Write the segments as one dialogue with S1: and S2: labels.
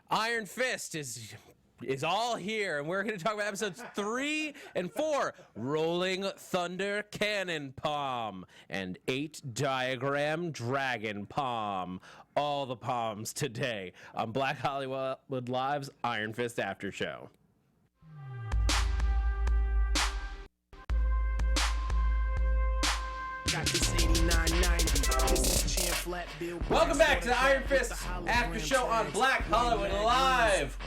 S1: Iron Fist is all here, and we're going to talk about episodes 3 and 4, Rolling Thunder Cannon Palm and 8 Diagram Dragon Palm. All the palms today on Black Hollywood Live's Iron Fist Aftershow. Welcome back to the Iron Fist After Show on Black Hollywood Live.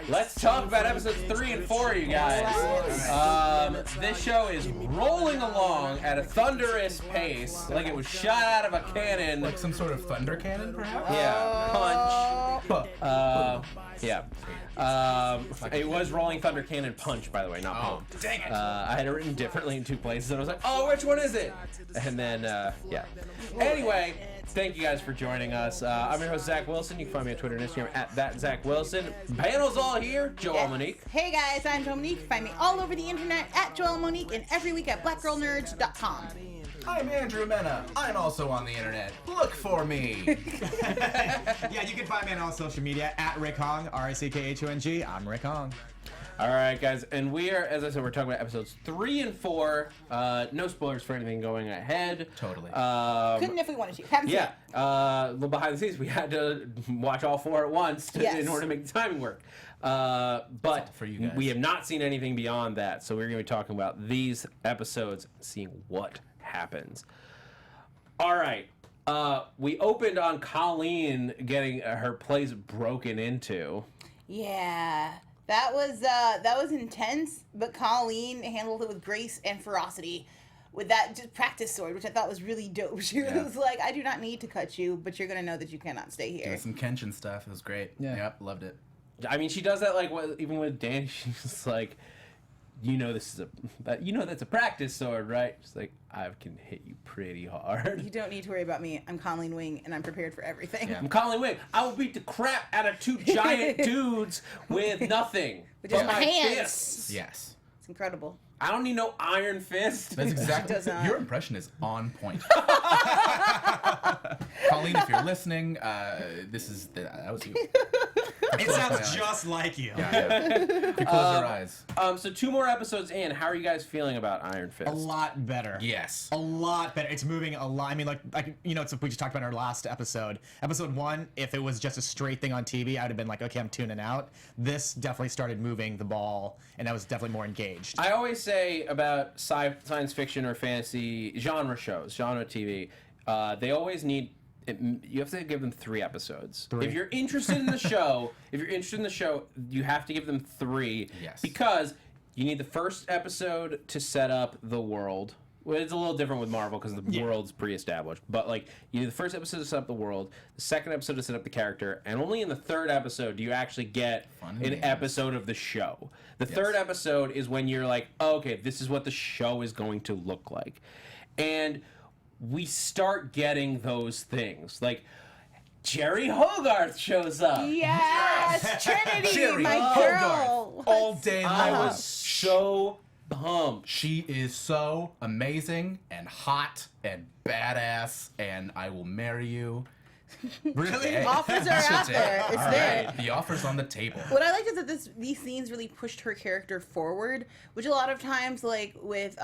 S1: Let's talk about episodes 3 and 4, you guys. This show is rolling along at a thunderous pace, like it was shot out of a cannon.
S2: Like some sort of thunder cannon, perhaps?
S1: Yeah, punch. It was Rolling Thunder Cannon Punch, by the way, not Palm.
S2: Dang it!
S1: I had it written differently in 2 places, and I was like, oh, which one is it? And then, yeah. Anyway, thank you guys for joining us. I'm your host, Zach Wilson. You can find me on Twitter and Instagram at @ZachWilson. Panel's all here. Joel Monique.
S3: Hey guys, I'm Joel Monique. Find me all over the internet at Joel Monique and every week at blackgirlnerds.com.
S2: I'm Andrew Mena. I'm also on the internet. Look for me.
S4: Yeah, you can find me on all social media at Rick Hong, RICKHONG. I'm Rick Hong.
S1: All right, guys, and we are, as I said, we're talking about episodes 3 and 4. No spoilers for anything going ahead.
S2: Totally.
S3: Couldn't if we wanted to. Haven't seen it.
S1: Well, behind the scenes, we had to watch all 4 at once in order to make the timing work. But
S2: for you guys.
S1: We have not seen anything beyond that, so we're going to be talking about these episodes, seeing what happens. All right. We opened on Colleen getting her place broken into.
S3: Yeah. That was intense, but Colleen handled it with grace and ferocity with that just practice sword, which I thought was really dope. She was like, I do not need to cut you, but you're going to know that you cannot stay here.
S2: Doing some Kenshin stuff. It was great.
S4: Yeah.
S2: Yep, loved it.
S1: I mean, she does that even with Danny. She's like, that's a practice sword, right? She's like, I can hit you pretty hard.
S3: You don't need to worry about me. I'm Colleen Wing, and I'm prepared for everything.
S1: Yeah. I'm Colleen Wing. I will beat the crap out of 2 giant dudes with nothing.
S3: With just
S1: but
S3: my hands.
S1: fists.
S2: Yes.
S3: It's incredible.
S1: I don't need no Iron Fist.
S2: That's exactly. Your impression is on point. Colleen, if you're listening, that was you.
S4: It sounds just like you.
S2: Yeah. You close your eyes.
S1: So 2 more episodes in. How are you guys feeling about Iron Fist?
S4: A lot better.
S2: Yes.
S4: A lot better. It's moving a lot. I mean, it's we just talked about in our last episode. Episode 1, if it was just a straight thing on TV, I would have been like, okay, I'm tuning out. This definitely started moving the ball, and I was definitely more engaged.
S1: I always say about science fiction or fantasy genre shows, genre TV, they always need. You have to give them 3 episodes.
S4: 3.
S1: If you're interested in the show, you have to give them 3.
S2: Yes.
S1: Because you need the first episode to set up the world. Well, it's a little different with Marvel because the world's pre-established. But you need the first episode to set up the world, the second episode to set up the character, and only in the 3rd episode do you actually get an episode of the show. The 3rd episode is when you're like, oh, okay, this is what the show is going to look like. And we start getting those things. Like, Jeri Hogarth shows up.
S3: Yes! Trinity,
S2: Jeri
S3: my
S2: Hogarth.
S3: girl!
S2: All day long.
S1: I was so pumped.
S2: She is so amazing and hot and badass, and I will marry you.
S4: Really?
S3: Offers are out there. It's there.
S2: Right. The offer's on the table.
S3: What I liked is that these scenes really pushed her character forward, which a lot of times, like with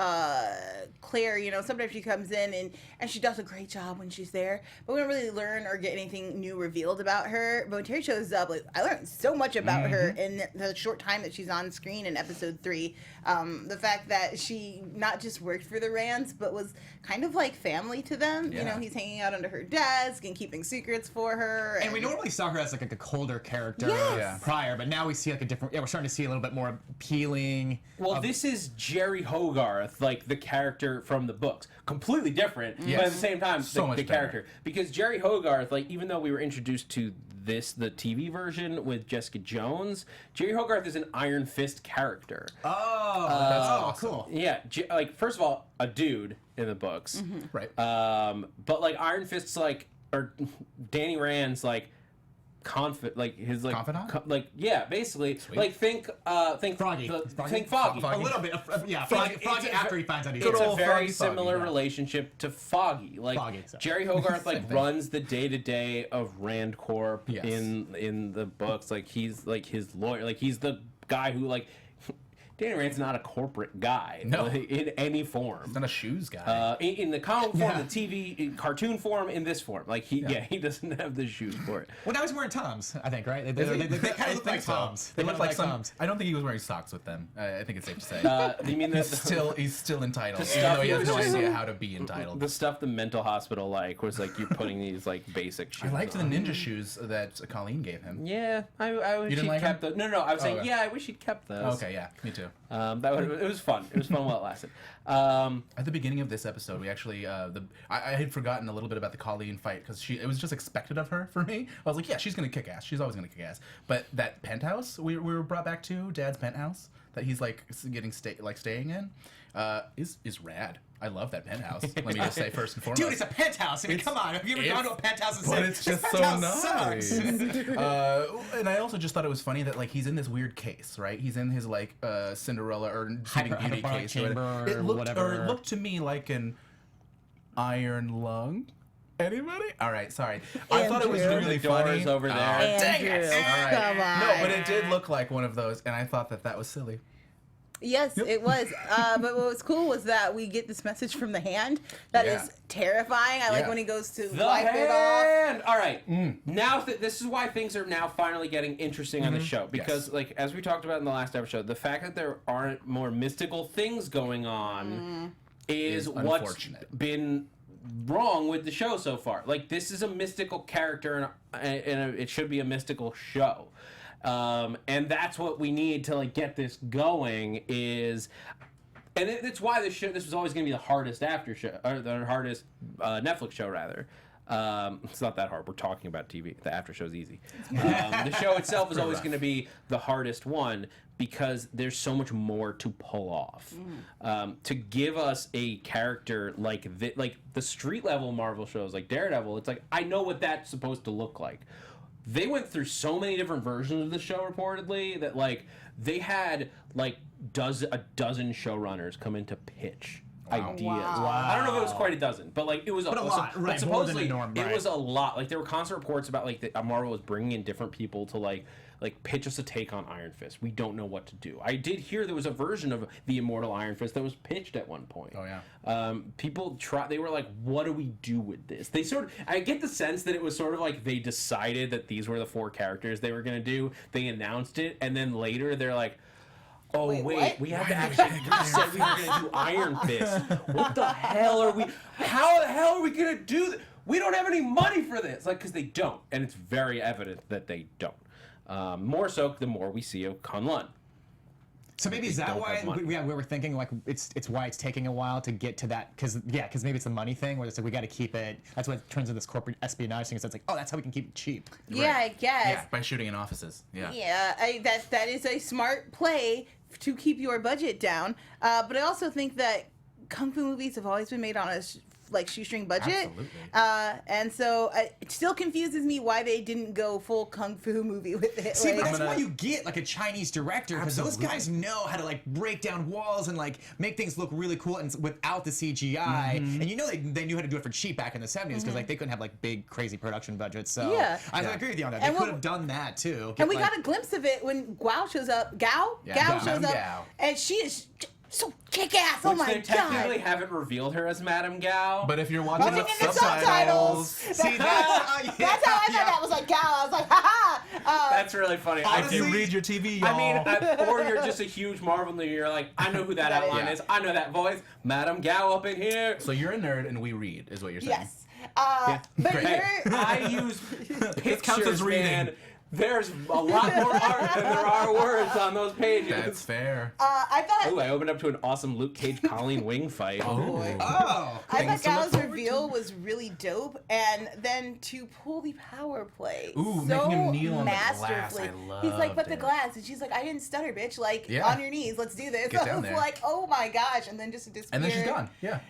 S3: Claire, sometimes she comes in and she does a great job when she's there, but we don't really learn or get anything new revealed about her. But when Terry shows up, I learned so much about her in the short time that she's on screen in episode 3. The fact that she not just worked for the Rands, but was kind of like family to them.
S2: Yeah.
S3: He's hanging out under her desk and keeping secrets for her.
S4: And we normally saw her as like a colder character
S3: Yes.
S4: prior, but now we see like a different. Yeah, we're starting to see a little bit more appealing.
S1: Well, this is Jeri Hogarth, like the character from the books. Completely different, but at the same time,
S2: So much
S1: the
S2: better.
S1: character. Because Jeri Hogarth, even though we were introduced to the TV version with Jessica Jones, Jeri Hogarth is an Iron Fist character.
S4: Oh, that's
S2: awesome.
S4: cool.
S1: Yeah, first of all, a dude in the books.
S2: Right.
S1: But Iron Fist's or Danny Rand's
S2: Confidant?
S1: Basically,
S2: Sweet.
S1: like think
S4: Froggy.
S1: think Foggy.
S4: A little bit. Froggy after he finds out he's
S1: It's a
S2: old
S1: very
S2: Foggy,
S1: similar
S2: yeah.
S1: relationship to Foggy. Like
S4: Foggy, so.
S1: Jeri Hogarth
S2: Same thing.
S1: runs the day-to-day of Rand Corp
S2: Yes.
S1: in the books. Like he's like his lawyer. Like he's the guy who like Danny Rand's not a corporate guy in any form.
S2: He's not a shoes guy.
S1: In the comic form, the TV cartoon form, in this form, like he doesn't have the shoes for it.
S4: Well, now he's wearing Toms, I think, right? They kind of look like Toms.
S2: They look like some.
S4: Toms.
S2: I don't think he was wearing socks with them. I think it's safe to say.
S1: You mean
S2: he's still entitled, even
S1: stuff
S2: though he has
S1: he
S2: no
S1: was-
S2: idea how to be entitled.
S1: the stuff the mental hospital was like you're putting these like basic shoes.
S2: I liked the
S1: on.
S2: ninja shoes that Colleen gave him.
S1: Yeah, I wish
S2: didn't
S1: he'd
S2: like
S1: kept
S2: them?
S1: those. No, I was saying,
S2: okay.
S1: yeah, I wish he'd kept those.
S2: Okay, yeah, me too.
S1: It was fun. It was fun while it lasted.
S2: At the beginning of this episode, we actually I had forgotten a little bit about the Colleen fight because it was just expected of her for me. I was like, yeah, she's gonna kick ass. She's always gonna kick ass. But that penthouse we were brought back to, Dad's penthouse that he's like staying in, is rad. I love that penthouse. Let me just say first and foremost.
S4: Dude, it's a penthouse. I mean, come on. Have you ever gone to a penthouse and
S2: But
S4: said,
S2: it's just
S4: this
S2: so
S4: penthouse
S2: nice.
S4: sucks?
S2: And I also just thought it was funny that like he's in this weird case, right? He's in his like Cinderella or Sleeping Beauty
S4: hyperbaric
S2: case.
S4: chamber
S2: It
S4: or
S2: looked
S4: whatever.
S2: It looked to me like an iron lung. Anybody? All right, sorry. I thought it was
S3: Andrew.
S2: really
S1: The doors
S2: funny.
S1: over there.
S2: Oh, dang
S3: Andrew,
S2: it! All right.
S3: come on.
S2: No, but it did look like one of those, and I thought that was silly.
S3: Yes, it was. But what was cool was that we get this message from the hand that is
S2: Yeah.
S3: terrifying. I like
S2: Yeah.
S3: when he goes to
S1: The
S3: wipe it off.
S1: hand. All right. Now this is why things are now finally getting interesting on the show because, like, as we talked about in the last episode, the fact that there aren't more mystical things going on is what's
S2: unfortunate.
S1: been wrong with the show so far. Like, this is a mystical character, and it should be a mystical show. And that's what we need to like get this going is, and it's why this was always going to be the hardest after show or the hardest Netflix show rather. It's not that hard. We're talking about TV. The after show's easy. The show itself is always going to be the hardest one because there's so much more to pull off. To give us a character like the street level Marvel shows like Daredevil, it's like I know what that's supposed to look like. They went through so many different versions of the show reportedly that like they had like a dozen showrunners come in to pitch ideas.
S3: Wow.
S1: I don't know if it was quite a dozen, but like it was
S4: a lot,
S1: but
S4: right, more than
S1: supposedly
S4: the norm,
S1: it
S4: right.
S1: was a lot. Like there were constant reports about like that Marvel was bringing in different people to like pitch us a take on Iron Fist. We don't know what to do. I did hear there was a version of the Immortal Iron Fist that was pitched at one point.
S2: Oh yeah.
S1: People they were like, what do we do with this? I get the sense that it was sort of like they decided that these were the 4 characters they were going to do. They announced it, and then later they're like, oh, wait,
S3: what?
S1: we have to actually said we were going to do Iron Fist. What the hell are we, how the hell are we going to do this? We don't have any money for this. Like, because they don't, and it's very evident that they don't. More so the more we see of Kunlun.
S4: So maybe is that
S1: don't
S4: why
S1: have money.
S4: we were thinking like it's why it's taking a while to get to that because maybe it's the money thing where it's like we got to keep it. That's what turns into this corporate espionage thing. So it's like that's how we can keep it cheap.
S3: Yeah, I guess.
S2: Yeah, by shooting in offices. Yeah.
S3: Yeah, that is a smart play to keep your budget down. But I also think that kung fu movies have always been made on a shoestring budget.
S2: Absolutely.
S3: And so it still confuses me why they didn't go full kung fu movie with it.
S4: See, but
S3: like,
S4: that's why you get like a Chinese director because those guys know how to like break down walls and like make things look really cool and without the CGI. And you know they knew how to do it for cheap back in the 70s because like they couldn't have like big crazy production budgets. So
S3: Yeah.
S4: I agree with you on that.
S3: And
S4: They could have done that too.
S3: and we got a glimpse of it when Gao shows up. Gao shows
S2: Madame
S3: up,
S2: Gao.
S3: and she is so kick-ass. Oh
S1: Which
S3: my
S1: they technically
S3: god!
S1: haven't revealed her as Madame Gao.
S2: But if you're watching
S3: Watching
S2: the
S3: in the
S2: subtitles,
S4: See,
S3: That's how I thought that was like Gao. I was like, ha
S1: That's really funny.
S2: honestly,
S1: I do
S2: read your TV, y'all.
S1: I mean, or you're just a huge Marvel nerd. You're like, I know who that outline is. I know that voice. Madame Gao up in here.
S2: so you're a nerd and we read, is what you're saying.
S3: Yes. But
S2: Great.
S1: Hey,
S3: you're,
S1: I use pictures,
S2: counts as reading.
S1: man. There's a lot more art than there are words on those pages.
S2: That's fair.
S3: I thought.
S1: Ooh, I opened up to an awesome Luke Cage Colleen wing fight.
S3: boy.
S4: Oh.
S3: I
S2: Things
S3: thought
S2: to look
S3: Gao's
S2: forward
S3: reveal was really dope, and then to pull the power play
S2: Ooh,
S3: so
S2: making him kneel on the glass,
S3: masterfully.
S2: I
S3: He's like, but
S2: loved
S3: the
S2: it.
S3: glass, and she's like, I didn't stutter, bitch. Like,
S2: Yeah.
S3: on your knees, let's do this.
S2: Get
S3: I
S2: down
S3: was
S2: there.
S3: like, oh my gosh, and then just to disappear.
S2: And then she's gone. Yeah.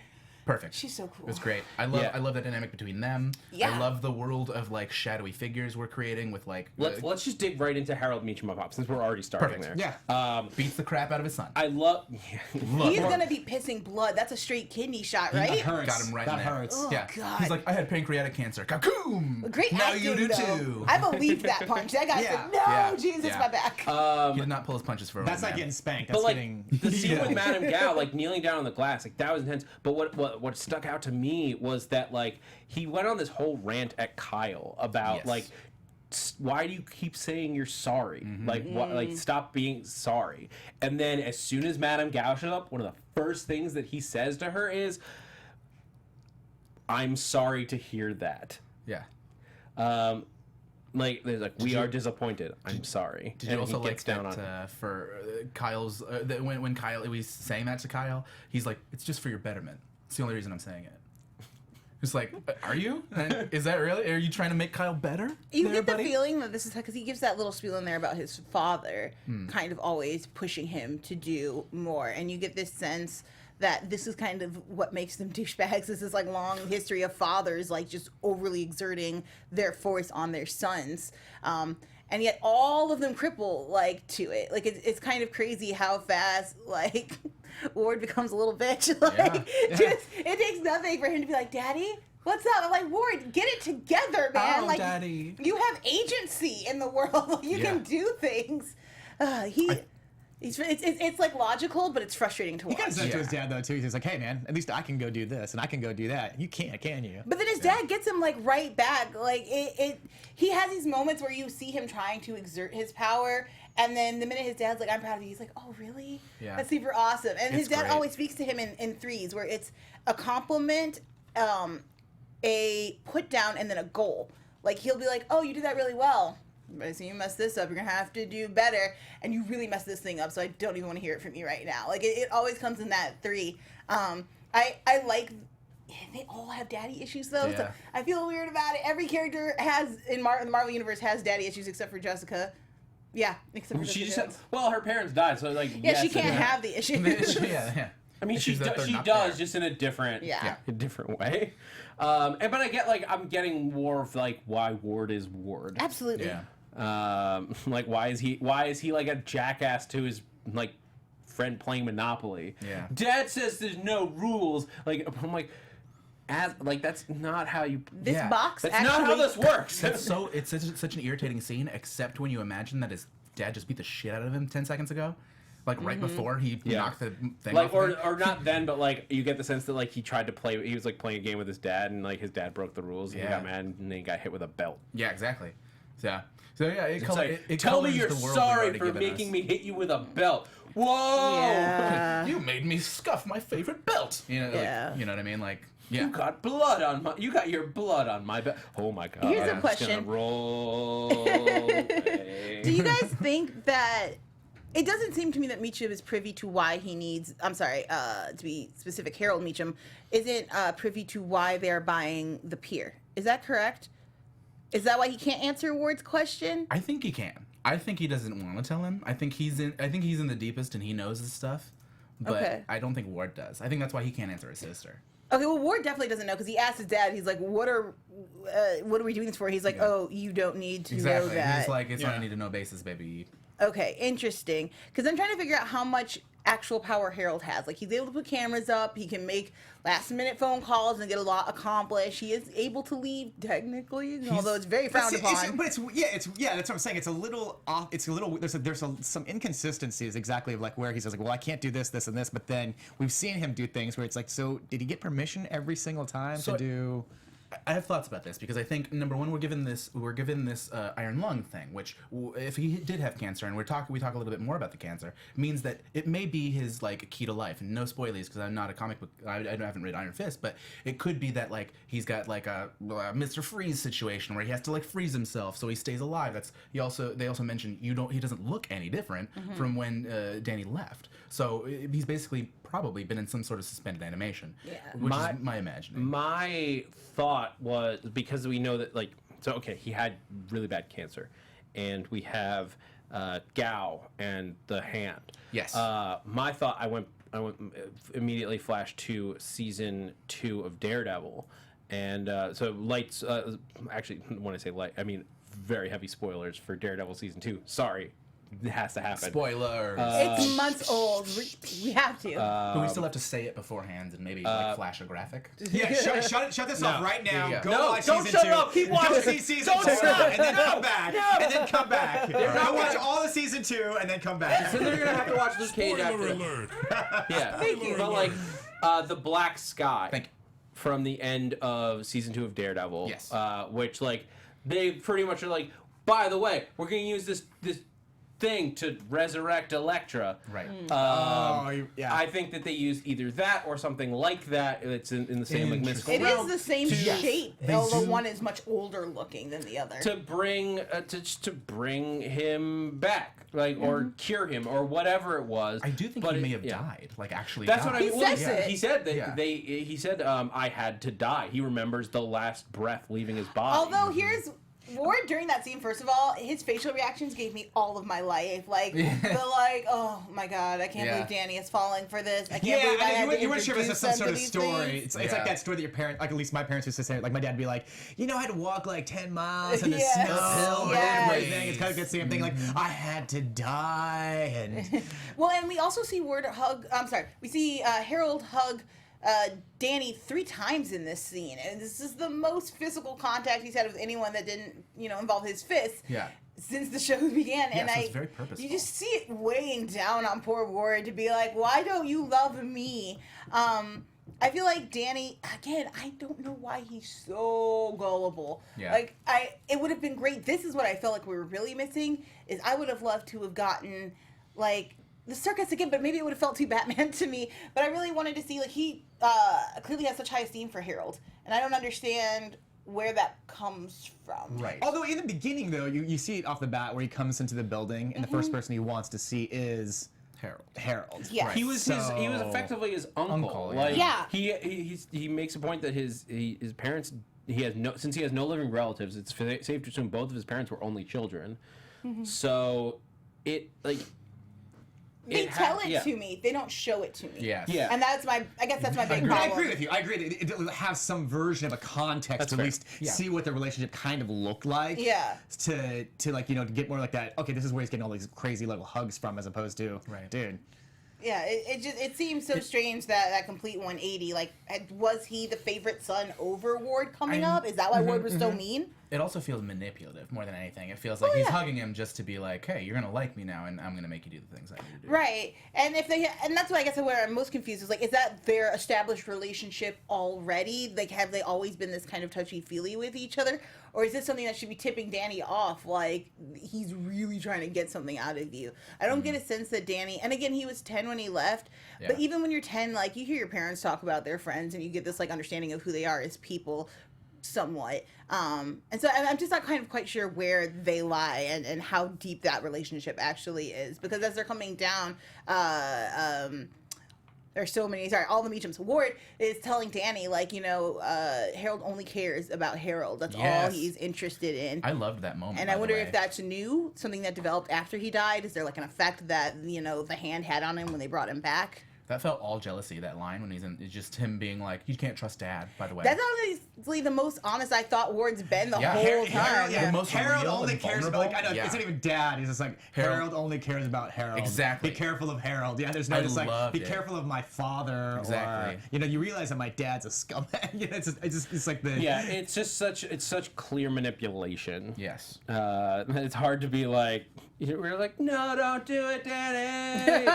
S2: Perfect.
S3: She's so cool.
S2: It was great. I love the dynamic between them.
S3: Yeah.
S2: I love the world of like shadowy figures we're creating with like.
S1: Let's just dig right into Harold Meachum up since we're already starting
S2: Perfect.
S1: there.
S4: Yeah.
S2: Beats the crap out of his son.
S1: I love.
S3: He's gonna be pissing blood. That's a straight kidney shot, right?
S4: That hurts.
S2: Got him right
S4: That
S2: in there.
S4: hurts.
S3: Oh,
S2: Yeah.
S3: God.
S2: He's like, I had pancreatic cancer. Kakoom!
S3: Great
S2: Now
S3: acting,
S2: you do
S3: though.
S2: too.
S3: I believed that punch. That guy
S4: Yeah.
S3: said, "No,
S2: Yeah.
S3: Jesus,
S2: Yeah.
S3: my back."
S2: He did not pull his punches for a
S4: That's
S2: old
S4: not
S2: man.
S4: getting spanked.
S1: But
S4: That's
S1: like
S4: getting.
S1: the scene
S2: Yeah.
S1: with Madame Gao, like kneeling down on the glass, like that was intense. But what stuck out to me was that like he went on this whole rant at Kyle about
S2: Yes.
S1: like why do you keep saying you're sorry? Like like stop being sorry. And then as soon as Madame Gao shows up, one of the first things that he says to her is, "I'm sorry to hear that."
S2: Yeah.
S1: Like there's like we are disappointed. I'm sorry.
S2: Did you also
S1: he
S2: like
S1: gets down
S2: that
S1: on
S2: for Kyle's when Kyle was saying that to Kyle, he's like, "It's just for your betterment. It's the only reason I'm saying it." It's like, are you? Is that really? Are you trying to make Kyle better?
S3: You
S2: there,
S3: get the
S2: buddy?
S3: feeling that this is because he gives that little spiel in there about his father kind of always pushing him to do more. And you get this sense that this is kind of what makes them douchebags. This is like long history of fathers like just overly exerting their force on their sons. And yet all of them cripple like to it. Like it's kind of crazy how fast like Ward becomes a little bitch. Like just it takes nothing for him to be like, "Daddy, what's up?" I'm like, "Ward, get it together, man.
S2: Oh,
S3: like
S2: Daddy.
S3: you have agency in the world. You can do things." It's like logical, but it's frustrating to
S4: He
S3: watch.
S4: kind of said to his dad though too. He's like, "Hey man, at least I can go do this and I can go do that. You can't, can you?"
S3: But then his dad gets him like right back. Like he has these moments where you see him trying to exert his power, and then the minute his dad's like, "I'm proud of you," he's like, "Oh really?
S2: Yeah.
S3: That's super awesome." And his
S2: It's
S3: dad
S2: great.
S3: always speaks to him in threes, where it's a compliment, a put down, and then a goal. Like he'll be like, "Oh, you did that really well. But so you messed this up. You're gonna have to do better, and you really messed this thing up. So I don't even want to hear it from you right now." Like it always comes in that three. I like. They all have daddy issues though, so
S2: Yeah.
S3: I feel weird about it. Every character has in the Marvel universe has daddy issues except for Jessica. Yeah, except for
S1: She
S3: Jessica.
S1: just well, her parents died, so like
S3: Yeah,
S1: yes
S3: she
S1: and
S3: can't
S1: no.
S3: have the issues.
S2: yeah.
S1: I mean, she
S2: Issues that
S1: does,
S2: they're
S1: she
S2: not
S1: does
S2: there.
S1: just in a different,
S3: Yeah.
S1: a different way. But I get like I'm getting more of like why Ward is Ward.
S3: Absolutely.
S2: Yeah.
S1: Like why is he like a jackass to his like friend playing Monopoly?
S2: Yeah.
S1: Dad says there's no rules. Like I'm like, that's not how you.
S3: This
S2: Yeah.
S3: box
S1: That's
S3: actually.
S1: not how this works.
S2: It's such an irritating scene, except when you imagine that his dad just beat the shit out of him 10 seconds ago. Like right before he knocked the thing
S1: like
S2: off of him.
S1: or not then, but like you get the sense that like he tried to play. He was like playing a game with his dad, and like his dad broke the rules, and he
S2: Yeah.
S1: got mad, and then he got hit with a belt.
S2: Yeah, exactly. Yeah. So yeah,
S1: It's like,
S2: it
S1: tell me
S2: colors
S1: you're
S2: the world we've
S1: sorry
S2: already
S1: for
S2: given
S1: making
S2: us.
S1: me hit you with a belt. Whoa!
S3: Yeah.
S2: You made me scuff my favorite belt. You know,
S3: Yeah.
S2: like, you know what I mean? Like,
S1: You
S2: yeah.
S1: got blood on my. You got your blood on my belt. Oh my god!
S3: Here's a
S1: I'm
S3: question.
S1: Just gonna roll away.
S3: Do you guys think that it doesn't seem to me that Meachum is privy to why he needs? I'm sorry, to be specific, Harold Meachum isn't privy to why they're buying the pier. Is that correct? Is that why he can't answer Ward's question?
S2: I think he can. I think he doesn't want to tell him. I think he's in the deepest and he knows this stuff. But
S3: Okay.
S2: I don't think Ward does. I think that's why he can't answer his sister.
S3: Okay, well, Ward definitely doesn't know because he asked his dad. He's like, "What are we doing this for?" He's like,
S2: Yeah.
S3: "Oh, you don't need to know
S2: Exactly.
S3: that."
S2: He's like, it's on
S4: Yeah.
S2: a need to know basis, baby.
S3: Okay, interesting. Because I'm trying to figure out how much actual power Harold has. Like, he's able to put cameras up. He can make last-minute phone calls and get a lot accomplished. He is able to leave, technically, although it's very frowned upon.
S4: But it's that's what I'm saying. It's a little off. It's a little. There's some inconsistencies exactly of like where he says like, well, I can't do this, this, and this. But then we've seen him do things where it's like, so did he get permission every single time
S2: So-
S4: to do?
S2: I have thoughts about this because I think number one, we're given this iron lung thing, which if he did have cancer, and we talk a little bit more about the cancer, means that it may be his like key to life. And no spoilies because I'm not a comic book. I haven't read Iron Fist, but it could be that like he's got like a Mr. Freeze situation where he has to like freeze himself so he stays alive. They also mention he doesn't look any different from when Danny left. So he's basically probably been in some sort of suspended animation, which is my imagining.
S1: My thought was because we know that he had really bad cancer, and we have Gao and the hand.
S2: Yes.
S1: My thought immediately flashed to season 2 of Daredevil, and so lights. Actually, when I say light, I mean very heavy spoilers for Daredevil season 2. Sorry, it has to happen.
S2: Spoilers.
S3: It's months old. We have to.
S2: But we still have to say it beforehand and maybe like flash a graphic.
S4: Yeah, shut this off right now.
S2: Yeah.
S4: Go
S1: No,
S4: watch
S1: don't
S4: season
S1: shut
S4: 2.
S1: up. Keep
S4: Go
S1: watching.
S4: see season
S1: Don't
S4: 2,
S1: stop.
S4: and then come back.
S1: No.
S4: And then come back. Go watch all the season 2, and then come back.
S1: So they're gonna have to watch Luke Cage after.
S5: alert.
S1: Yeah,
S3: Thank you.
S1: But like, the Black Sky.
S2: Thank you.
S1: From the end of season 2 of Daredevil.
S2: Yes.
S1: Which like they pretty much are like, by the way, we're gonna use this thing to resurrect Elektra.
S2: Right.
S4: Yeah.
S1: I think that they used either that or something like that. It's in the same like mystical
S3: It
S1: realm.
S3: is the same
S2: Yes.
S3: shape,
S2: They
S3: although
S2: do.
S3: one is much older looking than the other.
S1: To bring to bring him back, like or cure him or whatever it was.
S2: I do think
S1: But
S2: he
S1: it-
S2: may have
S1: yeah.
S2: died. Like actually
S1: That's
S2: died.
S1: what I
S3: He
S1: mean. Well,
S3: says it.
S1: He said that
S2: Yeah.
S1: he said I had to die. He remembers the last breath leaving his body.
S3: Although here's Ward during that scene, first of all, his facial reactions gave me all of my life. Like the like, oh my god, I can't
S2: Yeah.
S3: believe Danny is falling for this. I can't
S4: Yeah,
S3: believe I
S4: and
S3: had
S4: you would
S3: to
S4: sure it's
S3: introduce
S4: some
S3: them
S4: sort
S3: to
S4: of
S3: these
S4: story.
S3: things.
S4: It's like
S2: Yeah.
S4: that story that your parent, like at least my parents used to say, like my dad would be like, you know, I had to walk like 10 miles in the
S3: Yes.
S4: snow and
S3: Yes.
S4: everything. It's kind of the same thing. Like I had to die, and
S3: Well, and we also see Ward hug. I'm sorry, we see Harold hug Danny 3 times in this scene, and this is the most physical contact he's had with anyone that didn't, involve his fists.
S2: Yeah.
S3: Since the show began, and
S2: so it's very purposeful.
S3: you just see it weighing down on poor Ward to be like, "Why don't you love me?" I feel like Danny, again, I don't know why he's so gullible.
S2: Yeah.
S3: Like, it would have been great. This is what I felt like we were really missing, is I would have loved to have gotten, like, the circus again, but maybe it would have felt too Batman to me. But I really wanted to see, like, he clearly has such high esteem for Harold, and I don't understand where that comes from.
S2: Right.
S4: although in the beginning though, you see it off the bat where he comes into the building, and the first person he wants to see is Harold.
S3: Yes.
S1: He was he was
S4: So-
S1: effectively his uncle.
S2: Uncle, yeah.
S1: Like
S3: Yeah.
S1: he makes a point that his parents since he has no living relatives, it's safe to assume both of his parents were only children. So it like
S3: They tell it to me. They don't show it to me.
S2: Yes.
S1: Yeah.
S3: And I guess that's my big
S4: I
S3: problem.
S4: agree with you. I agree that it has some version of a context
S1: That's
S4: to at
S1: fair.
S4: least
S2: Yeah.
S4: see what the relationship kind of looked like.
S3: Yeah.
S4: To like, to get more like that, okay, this is where he's getting all these crazy little hugs from, as opposed to,
S2: Right.
S4: dude.
S3: Yeah, it seems so strange that complete 180. Like, was he the favorite son over Ward coming up? Is that why Ward was so mean?
S2: It also feels manipulative more than anything. It feels like he's hugging him just to be like, hey, you're gonna like me now, and I'm gonna make you do the things I need to do.
S3: Right. And and that's what I guess where I'm most confused is like, is that their established relationship already? Like, have they always been this kind of touchy-feely with each other? Or is this something that should be tipping Danny off? Like, he's really trying to get something out of you. I don't get a sense that Danny, and again, he was 10 when he left, but
S2: Yeah.
S3: even when you're 10, like, you hear your parents talk about their friends and you get this, like, understanding of who they are as people somewhat. And so I'm just not kind of quite sure where they lie and how deep that relationship actually is. Because as they're coming down, there's so many, all the Meachums. Ward is telling Danny, like, Harold only cares about Harold. That's all
S2: Yes.
S3: he's interested in.
S2: I loved that moment.
S3: And
S2: by
S3: I
S2: the
S3: wonder
S2: way.
S3: if that's new, something that developed after he died. Is there like an effect that, the hand had on him when they brought him back?
S2: That felt all jealousy, that line when he's in. It's just him being like, you can't trust Dad, by the way.
S3: That's honestly the most honest I thought Ward's been the
S2: Yeah.
S3: whole time.
S2: The most
S4: Harold
S2: real
S4: only
S2: and
S4: cares about, like, I know,
S2: vulnerable.
S4: it's not even Dad. He's just like, Harold only cares about Harold.
S2: Exactly.
S4: Be careful of Harold. Yeah, there's no
S2: I
S4: just like,
S2: loved
S4: be
S2: it.
S4: careful of my father.
S2: Exactly.
S4: Or, you realize that my dad's a scumbag. It's like the...
S1: yeah, it's just such clear manipulation.
S2: Yes.
S1: It's hard to be like we're like, no, don't do it, Danny.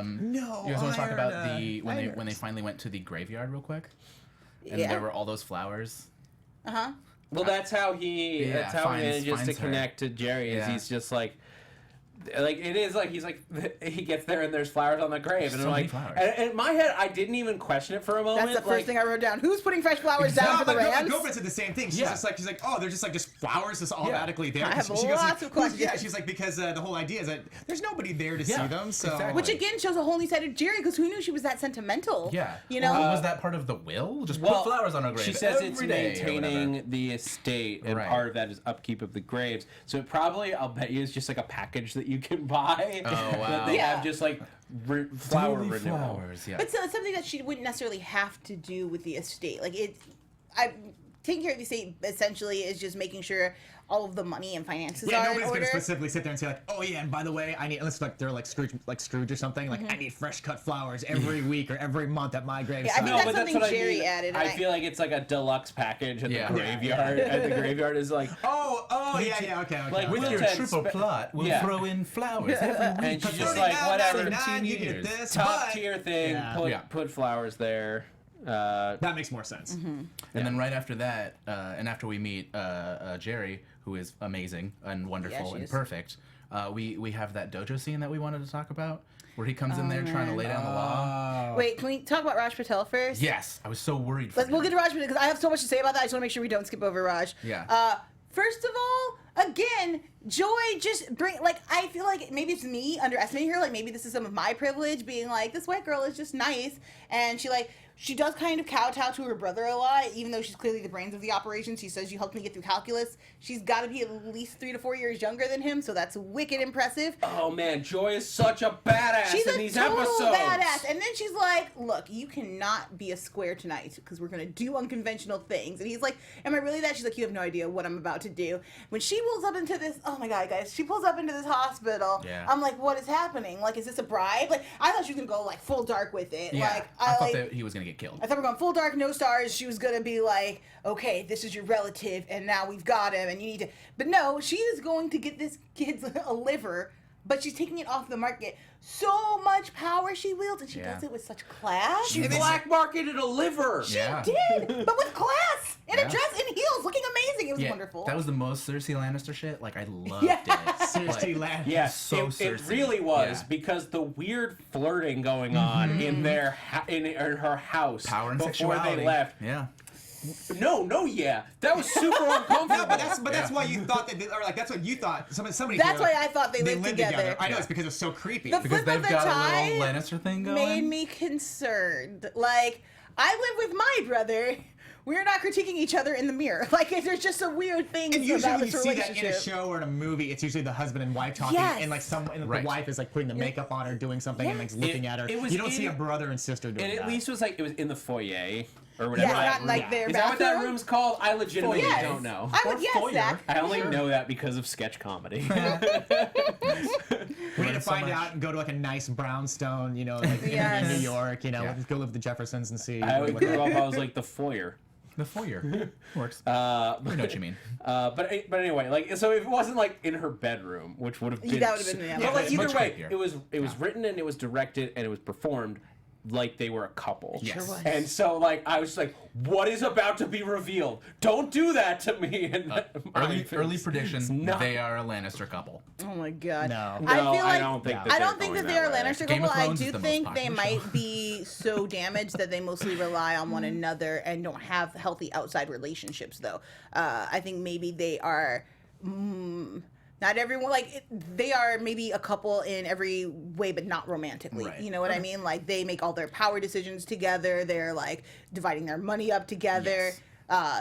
S4: No,
S2: You guys want to talk
S4: iron,
S2: about when
S4: irons.
S2: they finally went to the graveyard real quick? And
S3: Yeah.
S2: there were all those flowers.
S3: Uh-huh.
S1: Well, that's how he
S2: Yeah,
S1: that's how he
S2: finds
S1: manages to
S2: her.
S1: connect to Jeri. Is
S2: Yeah.
S1: he's just like it is like he's like he gets there and there's flowers on the grave and
S2: So
S1: I'm
S2: many
S1: like
S2: flowers.
S1: and in my head I didn't even question it for a moment.
S3: That's the first
S1: like,
S3: thing I wrote down. Who's putting fresh flowers down for the
S4: my
S3: Rams?
S4: girlfriend said the same thing. She's
S1: Yeah.
S4: just like, oh, they're just flowers just automatically there.
S3: I have
S4: She goes,
S3: lots of questions.
S4: Yeah, she's like, because the whole idea is that there's nobody there to see
S2: Yeah,
S4: them. So
S2: exactly.
S3: Which again shows a whole new side of Jeri, because who knew she was that sentimental?
S2: Yeah. Was that part of the will? Just
S1: well,
S2: put flowers on her grave
S1: She says
S2: every
S1: it's
S2: day or whatever.
S1: maintaining the estate, and
S2: Right.
S1: part of that is upkeep of the graves. So probably, I'll bet you, it's just like a package that you can buy.
S2: Oh, wow.
S1: That they
S3: Yeah.
S1: have just like flower
S2: Daily
S1: renewal.
S2: flowers, yeah.
S3: But so it's something that she wouldn't necessarily have to do with the estate. Like taking care of the estate essentially is just making sure all of the money and finances
S4: Yeah,
S3: are in
S4: nobody's
S3: order.
S4: gonna specifically sit there and say like, oh yeah, and by the way, I need unless like they're like Scrooge or something. Like I need fresh cut flowers every week or every month at my graveside.
S3: I think
S1: No,
S3: that's
S1: but that's
S3: something
S1: what
S3: Jeri
S1: I mean.
S3: added, and
S1: I
S3: I-
S1: feel like it's like a deluxe package at
S2: Yeah.
S1: the graveyard. At the graveyard is like,
S4: Oh yeah, okay.
S1: Like,
S2: With
S1: Will
S2: your
S1: Ted
S2: triple plot, we'll
S1: yeah.
S2: throw in flowers every week.
S1: and she's
S2: for
S1: just like, whatever,
S2: 17
S4: you get
S2: years.
S4: this,
S1: top
S4: but-
S1: tier thing.
S4: Yeah.
S1: Put flowers there.
S4: That makes more sense.
S2: And then right after that, and after we meet Jeri, who is amazing and wonderful
S3: she
S2: and
S3: is.
S2: perfect, we have that dojo scene that we wanted to talk about, where he comes in there trying to lay down the law.
S3: Wait, can we talk about Raj Patel first?
S2: Yes, I was so worried for
S3: We'll
S2: him.
S3: get to Raj because I have so much to say about that. I just want to make sure we don't skip over Raj.
S2: Yeah.
S3: First of all, again, Joy just I feel like maybe it's me underestimating her. Like maybe this is some of my privilege being like, this white girl is just nice. And she does kind of kowtow to her brother a lot, even though she's clearly the brains of the operation. She says, you helped me get through calculus. She's got to be at least 3 to 4 years younger than him, so that's wicked impressive.
S1: Oh man, Joy is such a badass
S3: She's
S1: in
S3: a
S1: these
S3: total
S1: episodes.
S3: badass. And then she's like, look, you cannot be a square tonight because we're going to do unconventional things. And he's like, am I really that? She's like, you have no idea what I'm about to do. When she pulls up into this, oh my God, guys, she pulls up into this hospital.
S2: Yeah.
S3: I'm like, what is happening? Like, is this a bribe? Like, I thought she was going to go like full dark with it.
S2: Yeah,
S3: Like,
S2: I thought that he was gonna get killed.
S3: I thought we're going full dark, no stars. She was going to be like, okay, this is your relative, and now we've got him, and you need to. But no, she is going to get this kid's a liver, but she's taking it off the market. So much power she wields, and she
S2: Yeah.
S3: does it with such class.
S1: She black marketed a liver.
S2: Yeah.
S3: did, but with class, in
S2: Yeah.
S3: a dress, in heels, looking amazing. It was
S2: Yeah,
S3: wonderful.
S2: that was the most Cersei Lannister shit. Like, I loved
S3: Yeah.
S2: it.
S4: Seriously,
S2: Like,
S4: lad.
S1: Yes,
S2: So
S1: it
S2: Cersei.
S1: really was
S2: Yeah.
S1: because the weird flirting going on in their in her house
S2: Power and
S1: before
S2: sexuality.
S1: they left.
S2: Yeah.
S1: Yeah, that was super uncomfortable.
S4: No, but that's
S2: Yeah.
S4: why you thought that, or like that's what you thought. Somebody.
S3: That's
S4: here,
S3: why I thought they lived together.
S4: I know
S2: Yeah.
S4: it's because it's so creepy.
S3: The
S2: Because
S3: flip of
S2: they've
S3: the
S2: got a
S3: tie
S2: little Lannister thing going.
S3: made me concerned. Like, I live with my brother. We're not critiquing each other in the mirror. Like, there's just a weird thing
S4: And usually
S3: about
S4: when you
S3: this
S4: see that
S3: relationship.
S4: in a show or in a movie, it's usually the husband and wife talking,
S3: Yes.
S4: and like and
S2: Right.
S4: the wife is like putting the makeup on her, doing something, and like
S3: Yes.
S4: looking at her.
S1: it was
S4: You don't see
S1: in-
S4: a brother and sister doing
S1: And
S4: that.
S1: at least was like it was in the foyer or whatever.
S3: Yeah,
S1: that
S3: not like
S1: room-
S3: their
S1: Is that what that
S3: bathroom?
S1: room's called? I legitimately
S3: Yes.
S1: don't know.
S3: I would
S2: Or
S3: guess
S2: foyer.
S3: Zach.
S1: I only know that because of sketch comedy.
S4: we need to
S2: Learned so
S4: find
S2: much.
S4: out and go to like a nice brownstone, like
S3: Yes.
S4: in New York.
S2: Yeah.
S4: Let's go live with the Jeffersons and see.
S1: I
S4: what
S1: grew
S4: they-
S1: up. I was like the foyer.
S2: The foyer works.
S1: Uh,
S2: I know what you mean.
S1: but anyway, like so if it wasn't like in her bedroom, which would have been
S3: That would've been, yeah.
S1: but like
S2: It's
S1: either
S2: much
S1: way,
S2: creepier.
S1: it was written and it was directed and it was performed like they were a couple.
S2: Yes. Sure was.
S1: And so like I was just like, what is about to be revealed? Don't do that to me. And
S2: Early prediction:
S1: not-
S2: they are a Lannister couple.
S3: Oh my God.
S4: No.
S1: No,
S3: I feel like
S1: I don't think. That
S3: I don't
S1: they're
S3: think
S1: going
S3: that they are
S1: way.
S3: Lannister
S2: Game
S3: couple.
S2: of
S3: I
S2: Thrones
S3: do
S2: is the most
S3: think they
S2: popular
S3: might
S2: show.
S3: be so damaged that they mostly rely on one another and don't have healthy outside relationships, though. I think maybe they are. Not everyone they are maybe a couple in every way, but not romantically.
S2: Right.
S3: You know what I mean? Like they make all their power decisions together. They're like dividing their money up together.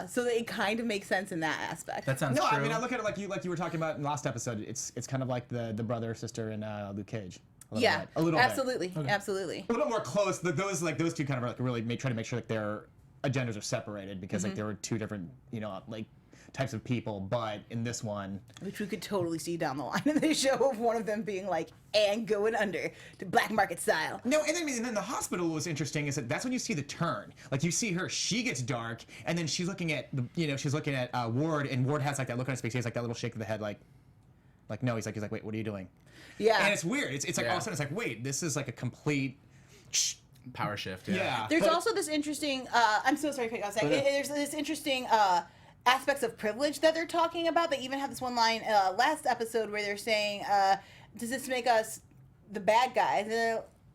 S3: So it kind of makes sense in that aspect.
S2: That sounds
S4: No,
S2: true.
S4: I mean I look at it like you were talking about in the last episode. It's kind of like the brother sister in Luke Cage. A little bit. A little bit.
S3: absolutely, absolutely.
S4: A little more close. Those two kind of like really try to make sure that their agendas are separated because like there were two different like types of people. But in this one,
S3: Which we could totally see down the line in the show of one of them being like, and going under to black market style.
S4: no, and then the hospital was interesting. Is that that's when you see the turn. Like you see her, she gets dark, and then she's looking at Ward, and Ward has like that look on his face. He has like that little shake of the head, like no. He's like, wait, what are you doing?
S3: Yeah.
S4: And it's weird. It's like all of
S2: Yeah.
S4: a sudden it's like, wait, this is like a complete.
S2: Power shift.
S4: Yeah.
S3: There's
S4: but-
S3: also this interesting, I'm so sorry to cut you off, Zach. There's this interesting aspects of privilege that they're talking about. They even have this one line last episode where they're saying, does this make us the bad guys?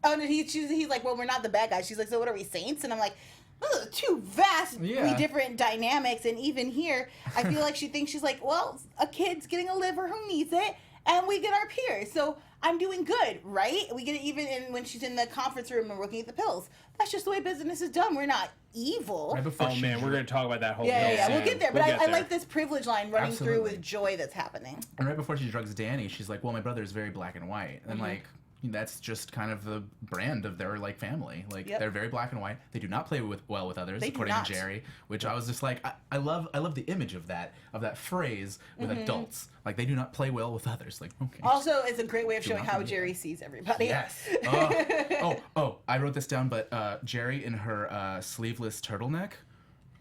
S3: And no, he's like, well, we're not the bad guys. She's like, so what are we, saints? And I'm like, those are two vastly
S2: Yeah.
S3: different dynamics. And even here, I feel like she thinks she's like, well, a kid's getting a liver who needs it, and we get our peers. So I'm doing good, right? We get it even when she's in the conference room and looking at the pills. That's just the way business is done. We're not evil.
S2: Right before
S1: Oh man, we're gonna talk about that whole.
S3: Yeah. We'll get there. But I
S1: there.
S3: like this privilege line running through
S2: Absolutely.
S3: with joy that's happening.
S2: And right before she drugs Danny, she's like, "Well, my brother is very black and white," and like that's just kind of the brand of their like family. Like
S3: Yep.
S2: they're very black and white. They do not play well with others,
S3: They do
S2: according
S3: not.
S2: to Jeri. Which I was just like, I love the image of that phrase with adults. Like they do not play well with others. Like okay.
S3: Also, it's a great way of showing
S2: not
S3: how
S2: do that.
S3: Jeri sees everybody.
S2: Yes. Oh, I wrote this down, but Jeri in her sleeveless turtleneck.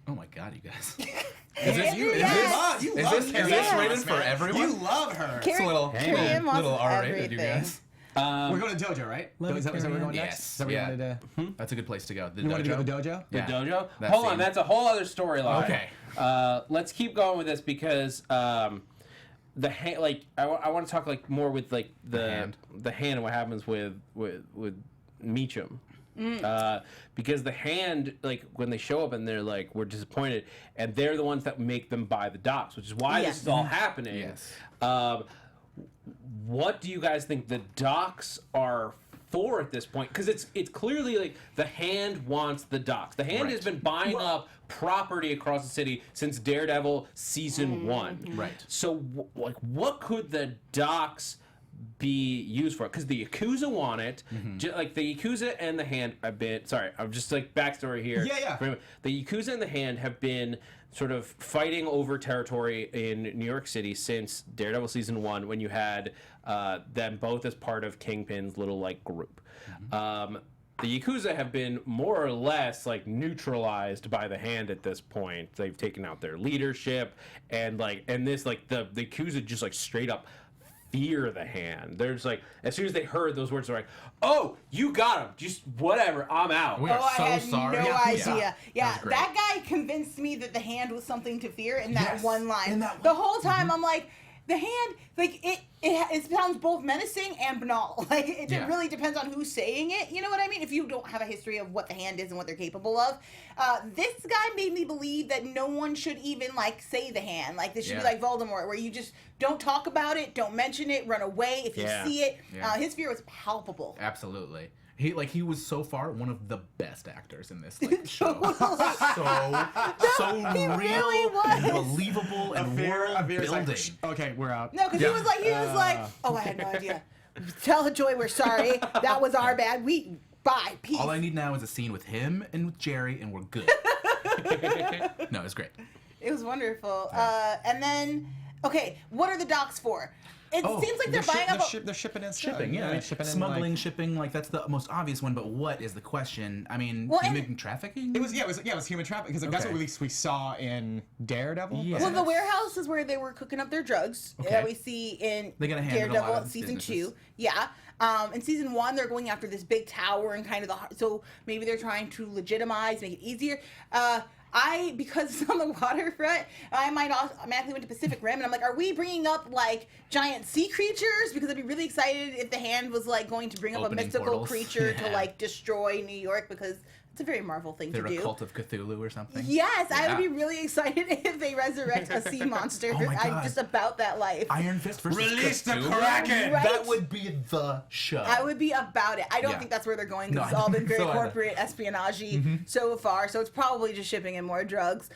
S2: Oh my God, you guys. Is this
S3: Andrew,
S2: is
S3: yes.
S2: this
S4: You
S2: is
S4: love
S2: this
S4: Carrie
S2: is this
S4: Ann
S2: rated
S4: Moss,
S2: for
S4: man.
S2: everyone?
S4: You love her.
S2: It's a little
S3: Carrie Ann Moss
S2: little
S3: is
S2: R-rated, you
S3: everything.
S2: guys.
S4: We're going to Dojo, right?
S2: Love
S4: Is that where we're going
S2: Carrie
S4: next?
S2: Ann.
S4: Is that where
S2: Yes,
S4: you wanted to?
S2: That's a good place to go. The
S4: You wanted to go
S2: dojo.
S4: to the Dojo?
S1: The
S2: Yeah.
S1: dojo.
S2: That
S1: Hold on,
S2: scene.
S1: that's a whole other storyline.
S2: Okay.
S1: Let's keep going with this because the hand, like I want to talk like more with like the hand and what happens with Meachum. Because the hand, like when they show up and they're like, we're disappointed, and they're the ones that make them buy the docks, which is why
S3: Yes.
S1: this is all happening.
S2: Yes.
S1: What do you guys think the docks are for at this point? Because it's clearly like the hand wants the docks. The hand has been buying up property across the city since Daredevil season 1.
S2: Right.
S1: So like, what could the docks be used for? Because the Yakuza want it. Like the Yakuza and the hand have been. Sorry, I'm just like backstory here.
S4: Yeah.
S1: The Yakuza and the hand have been sort of fighting over territory in New York City since Daredevil season 1, when you had them both as part of Kingpin's little like group. The Yakuza have been more or less like neutralized by the hand at this point. They've taken out their leadership and this like the Yakuza just like straight up fear the hand. They're just like, as soon as they heard those words, they're like, "Oh, you got him. Just whatever. I'm out."
S2: We are
S3: I
S2: so
S3: had
S2: sorry.
S3: no
S2: Yeah.
S3: idea. Yeah,
S2: was great.
S3: that guy convinced me that the hand was something to fear in that
S2: Yes,
S3: one line.
S2: in that
S3: the
S2: one-
S3: whole time I'm like, the hand, like it sounds both menacing and banal. Like it
S2: Yeah.
S3: really depends on who's saying it. You know what I mean? If you don't have a history of what the hand is and what they're capable of, this guy made me believe that no one should even like say the hand. Like this should be
S2: Yeah.
S3: like Voldemort, where you just don't talk about it, don't mention it, run away if you see it.
S2: Yeah.
S3: His fear was palpable.
S2: Absolutely. He was so far one of the best actors in this like, show. so
S3: He
S2: real
S3: really was.
S2: and believable and world
S4: Veer's like,
S2: building.
S4: okay, we're out.
S3: No, because he was like, oh, I had no idea. Tell Joy we're sorry. That was our bad. Bye. Peace.
S2: All I need now is a scene with him and with Jeri, and we're good. No, it's great.
S3: It was wonderful. And then, okay, what are the docks for? It seems like they're buying up.
S4: They're shipping in stuff.
S2: Shipping, yeah.
S4: Shipping in,
S2: Smuggling,
S4: like,
S2: shipping, like that's the most obvious one, but what is the question? I mean,
S3: Well, and-
S2: human trafficking?
S4: It was human trafficking because that's
S2: Okay.
S4: what we saw in Daredevil.
S2: Yeah.
S3: Well, the warehouse is where they were cooking up their drugs
S2: Okay.
S3: that we see in
S2: They got a hand in a lot
S3: Daredevil
S2: of
S3: season
S2: businesses.
S3: 2. Yeah. In season 1, they're going after this big tower and kind of so maybe they're trying to legitimize, make it easier. Because it's on the waterfront, I might automatically went to Pacific Rim, and I'm like, are we bringing up like giant sea creatures? Because I'd be really excited if the hand was like going to bring up a
S2: Opening
S3: mystical
S2: portals.
S3: creature to
S2: Yeah.
S3: like destroy New York, because it's a very Marvel thing
S2: They're
S3: to
S2: a
S3: do.
S2: cult of Cthulhu or something?
S3: Yes, I
S2: Yeah.
S3: would be really excited if they resurrect a sea monster.
S2: Oh my
S3: I'm
S2: God.
S3: just about that life.
S2: Iron Fist versus
S4: Release the
S2: Cthulhu?
S4: Kraken!
S3: Right?
S2: That would be the show.
S3: I would be about it. I don't
S2: Yeah.
S3: think that's where they're going
S2: No,
S3: because it's all been very
S2: so either.
S3: corporate espionage so far. So it's probably just shipping in more drugs.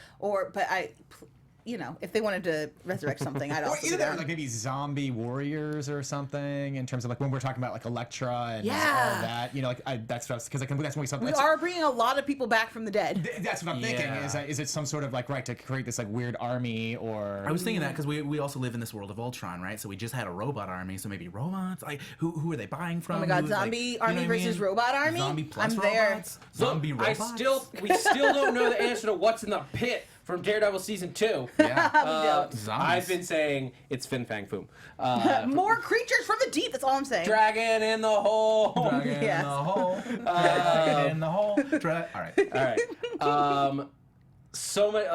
S3: If they wanted to resurrect something, I'd
S4: Or
S3: also
S4: either
S3: be
S4: they're
S3: down.
S4: like maybe zombie warriors or something in terms of like when we're talking about like Elektra and all
S3: Yeah.
S4: of that. That's because that's when we saw.
S3: We are bringing a lot of people back from the dead.
S4: That's what I'm thinking.
S2: Yeah.
S4: Is it some sort of like to create this like weird army or?
S2: I was thinking that because we also live in this world of Ultron, right? So we just had a robot army, so maybe robots. Like who are they buying from?
S3: Oh my God,
S2: Who's, like,
S3: zombie
S2: you know
S3: army
S2: what I
S3: versus
S2: mean?
S3: robot army?
S2: Zombie plus
S3: I'm there.
S2: robots. Zombie
S1: Look,
S2: robots.
S1: we still don't know the answer to what's in the pit from Daredevil season 2.
S2: Yeah.
S3: don't.
S1: I've been saying it's Fin Fang Foom.
S3: More creatures from the deep. That's all I'm saying.
S1: Dragon in the hole.
S2: Dragon
S3: Yes.
S2: in the hole. Dragon in the hole. All right.
S1: All right. so many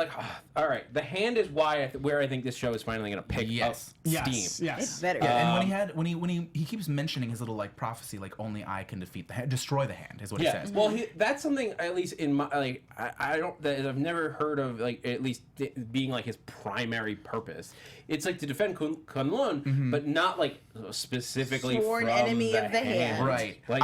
S1: all right, the hand is where I think this show is finally going to pick up steam.
S3: It's better.
S2: Yeah, and when he keeps mentioning his little like prophecy, like only I can defeat the hand, destroy the hand is what he says.
S1: Well, that's something at least in my I don't that I've never heard of at least being like his primary purpose. It's like to defend Kunlun, but not like specifically
S3: Sworn
S1: from
S3: enemy of the hand.
S2: Right.
S1: Like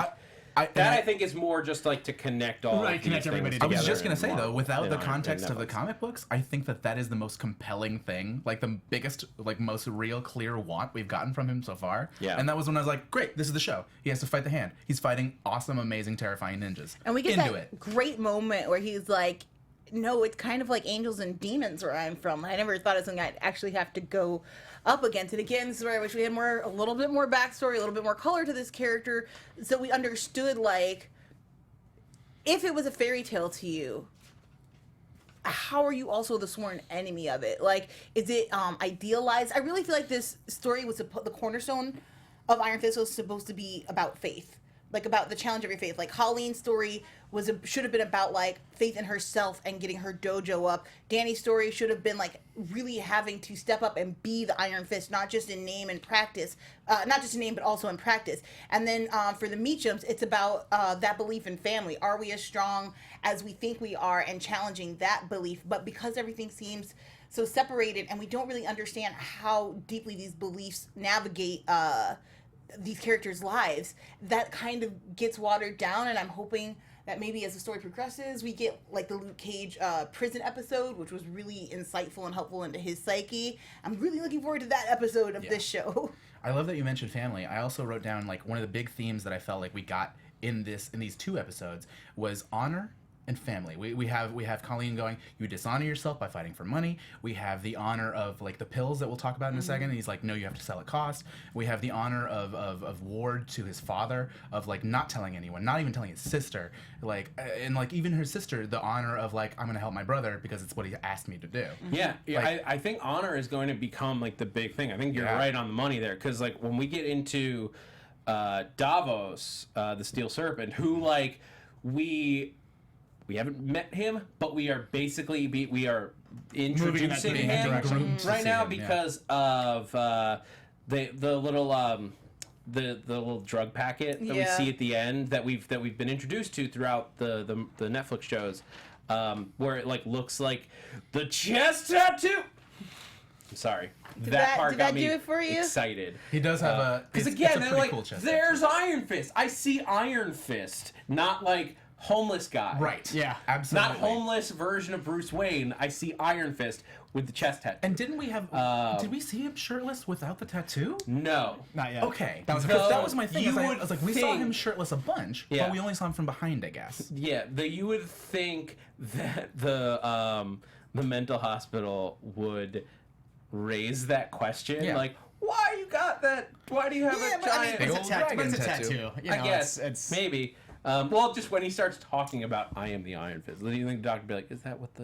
S1: I think is more just like to connect all of
S4: connect
S1: these
S4: everybody
S1: things
S2: I was
S1: together
S2: just gonna say though, without the context of the
S1: Netflix.
S2: comic books, I think that is the most compelling thing, like the biggest, like most real, clear want we've gotten from him so far.
S1: Yeah.
S2: And that was when I was like, great, this is the show. He has to fight the hand. He's fighting awesome, amazing, terrifying ninjas.
S3: And we get
S2: into
S3: that
S2: it.
S3: great moment where he's like, no, it's kind of like angels and demons where I'm from. I never thought it was something I'd actually have to go up against. And again, this is where I wish we had a little bit more backstory, a little bit more color to this character, so we understood, like, if it was a fairy tale to you, how are you also the sworn enemy of it? Like, is it idealized? I really feel like this story was the cornerstone of Iron Fist was supposed to be about faith, like about the challenge of your faith. Like Colleen's story should have been about like faith in herself and getting her dojo up. Danny's story should have been like really having to step up and be the Iron Fist, not just in name and practice, not just in name but also in practice. And then for the Meachums, it's about that belief in family. Are we as strong as we think we are, and challenging that belief? But because everything seems so separated and we don't really understand how deeply these beliefs navigate these characters' lives, that kind of gets watered down. And I'm hoping that maybe as the story progresses, we get like the Luke Cage prison episode, which was really insightful and helpful into his psyche. I'm really looking forward to that episode of this show.
S2: I love that you mentioned family. I also wrote down like one of the big themes that I felt like we got in these two episodes was honor and family. We have Colleen going, you dishonor yourself by fighting for money. We have the honor of like the pills that we'll talk about in a second. And he's like, no, you have to sell at cost. We have the honor of Ward to his father, of like not telling anyone, not even telling his sister, like, and like even her sister, the honor of like, I'm gonna help my brother because it's what he asked me to do.
S1: Yeah,
S2: Like,
S1: I think honor is going to become like the big thing. I think you're right on the money there, because like when we get into Davos, the Steel Serpent, who like we haven't met him, but we are basically we are introducing him right now because of the little the little drug packet that we see at the end that we've been introduced to throughout the Netflix shows, where it like looks like the chest tattoo. I'm sorry. That part got me
S3: do it for you?
S1: excited.
S2: He does have a
S1: Because
S2: it's
S1: again,
S2: a
S1: they're
S2: pretty
S1: like,
S2: cool chest
S1: there's
S2: tattoo.
S1: Iron Fist. I see Iron Fist, not like homeless guy.
S2: Right.
S4: Yeah.
S2: Absolutely.
S1: Not homeless version of Bruce Wayne. I see Iron Fist with the chest tattoo.
S2: And didn't we have? Did we see him shirtless without the tattoo?
S1: No.
S4: Not yet.
S2: Okay,
S4: That was
S2: that was my thing.
S1: You
S2: I
S1: would
S2: was like, we saw
S1: think-
S2: him shirtless a bunch,
S1: Yeah.
S2: but we only saw him from behind, I guess.
S1: Yeah, you would think that the mental hospital would raise that question,
S2: Yeah.
S1: like, why you got that? Why do you have
S4: Yeah,
S1: a
S4: but I mean,
S1: giant?
S4: it's a
S2: old
S4: tattoo.
S2: dragon
S4: It's a
S2: tattoo.
S4: tattoo. You
S1: I
S4: know,
S1: guess
S4: it's
S1: maybe. Well, just when he starts talking about I am the Iron Fist, do you think the doctor would be like, is that what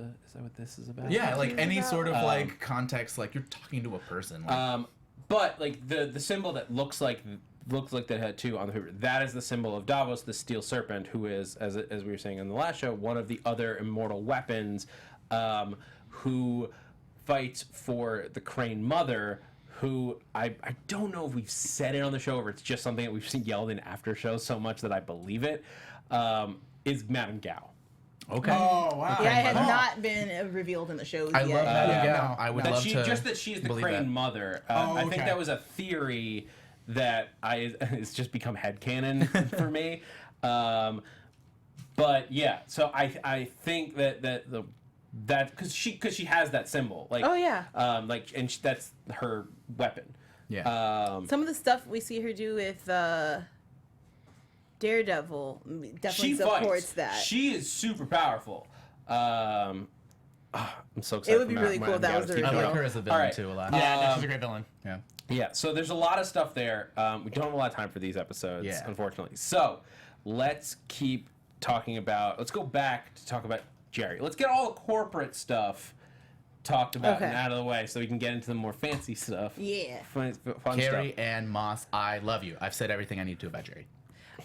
S1: this is about?
S2: Yeah, like any sort of like context, like you're talking to a person. Like,
S1: But like the symbol that looks like that had two on the paper, that is the symbol of Davos, the Steel Serpent, who is, as we were saying in the last show, one of the other immortal weapons, who fights for the Crane Mother, who I don't know if we've said it on the show or it's just something that we've seen yelled in Aftershow so much that I believe it, is Madame Gao.
S2: okay.
S4: Oh wow.
S3: Yeah, it has not been revealed in the shows
S2: I
S3: yet.
S2: love that.
S4: yeah,
S2: Yeah,
S4: no,
S2: I would
S1: That
S2: love
S1: she
S2: to.
S1: just that she is the
S2: believe
S1: Crane
S2: that.
S1: Mother.
S4: Oh,
S1: I think
S4: okay.
S1: that was a theory that it's just become headcanon for me. But yeah, so I think that because she has that symbol, like
S3: Oh, yeah.
S1: that's her weapon.
S2: Yeah.
S3: Some of the stuff we see her do with Daredevil definitely supports that.
S1: She is super powerful. I'm so excited.
S3: It would be
S1: for
S3: really
S1: Madame
S3: cool if that
S1: Gao
S3: was
S1: to
S3: the
S1: keep
S2: I
S3: reveal.
S2: like
S1: going.
S2: her as a
S1: All
S2: villain
S1: right.
S2: too a lot.
S4: Yeah, she's a great villain.
S2: Yeah.
S1: Yeah, so there's a lot of stuff there. We don't have a lot of time for these episodes,
S2: Yeah.
S1: unfortunately. So let's keep talking about. Let's go back to talk about Jeri. Let's get all the corporate stuff talked about
S3: Okay.
S1: and out of the way, so we can get into the more fancy stuff.
S3: Yeah.
S1: fun
S2: Carrie
S1: stuff.
S2: and Moss, I love you. I've said everything I need to about Jeri.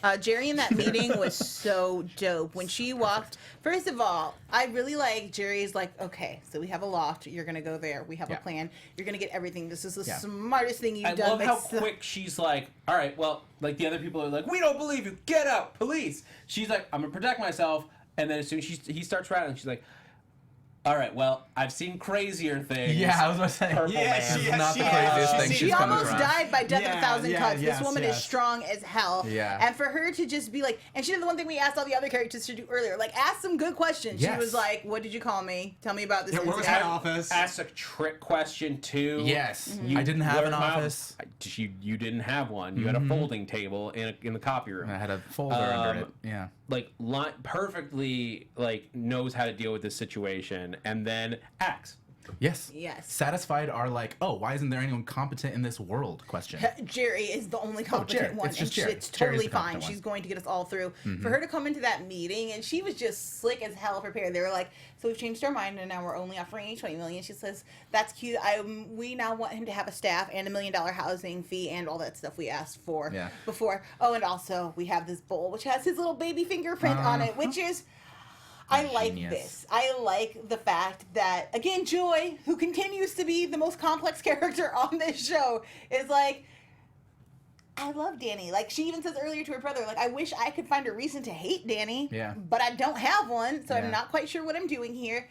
S3: Jeri in that meeting was so dope. When she walked, first of all, I really like Jerry's like, okay, so we have a loft. You're going to go there. We have a plan. You're going to get everything. This is the smartest thing you've done.
S1: I love how quick she's like, all right, well, like the other people are like, we don't believe you. Get out, police. She's like, I'm going to protect myself. And then as soon as he starts rattling, she's like, all right, well, I've seen crazier things.
S2: Yeah, I was about to say.
S1: Purple
S4: Yeah,
S1: Man.
S4: she-
S2: This is not the
S4: she-
S2: craziest
S4: she-
S2: thing
S4: she
S2: she's come
S3: almost
S2: across.
S3: died by death of a thousand cuts.
S4: yes,
S3: This woman is
S4: yes.
S3: strong as hell.
S2: Yeah.
S3: And for her to just be like, and she did the one thing we asked all the other characters to do earlier, like ask some good questions.
S2: Yes.
S3: She was like, what did you call me? Tell me about this.
S4: Yeah, where was
S3: incident."
S4: my office?
S1: Asked a trick question too.
S2: Yes.
S1: You
S2: I didn't have an
S1: learned my-
S2: office.
S1: You didn't have one. You had a folding table in the copy room.
S2: I had a folder under it. Yeah.
S1: Like perfectly like knows how to deal with this situation and then acts.
S2: Yes.
S3: Yes.
S2: Satisfied are like, oh, why isn't there anyone competent in this world? Question.
S3: Jeri is the only competent
S2: Jeri.
S3: one,
S2: It's just
S3: and
S2: Jeri.
S3: it's
S2: Jeri's
S3: totally
S2: the
S3: fine.
S2: competent one.
S3: She's going to get us all through. For her to come into that meeting, and she was just slick as hell prepared. They were like, "So we've changed our mind, and now we're only offering $20 million." She says, "That's cute. We now want him to have a staff and $1 million housing fee and all that stuff we asked for before. Oh, and also we have this bowl which has his little baby fingerprint on it, which is." I like
S2: Genius.
S3: this. I like the fact that, again, Joy, who continues to be the most complex character on this show, is like, I love Danny. Like, she even says earlier to her brother, like, I wish I could find a reason to hate Danny, but I don't have one, so I'm not quite sure what I'm doing here.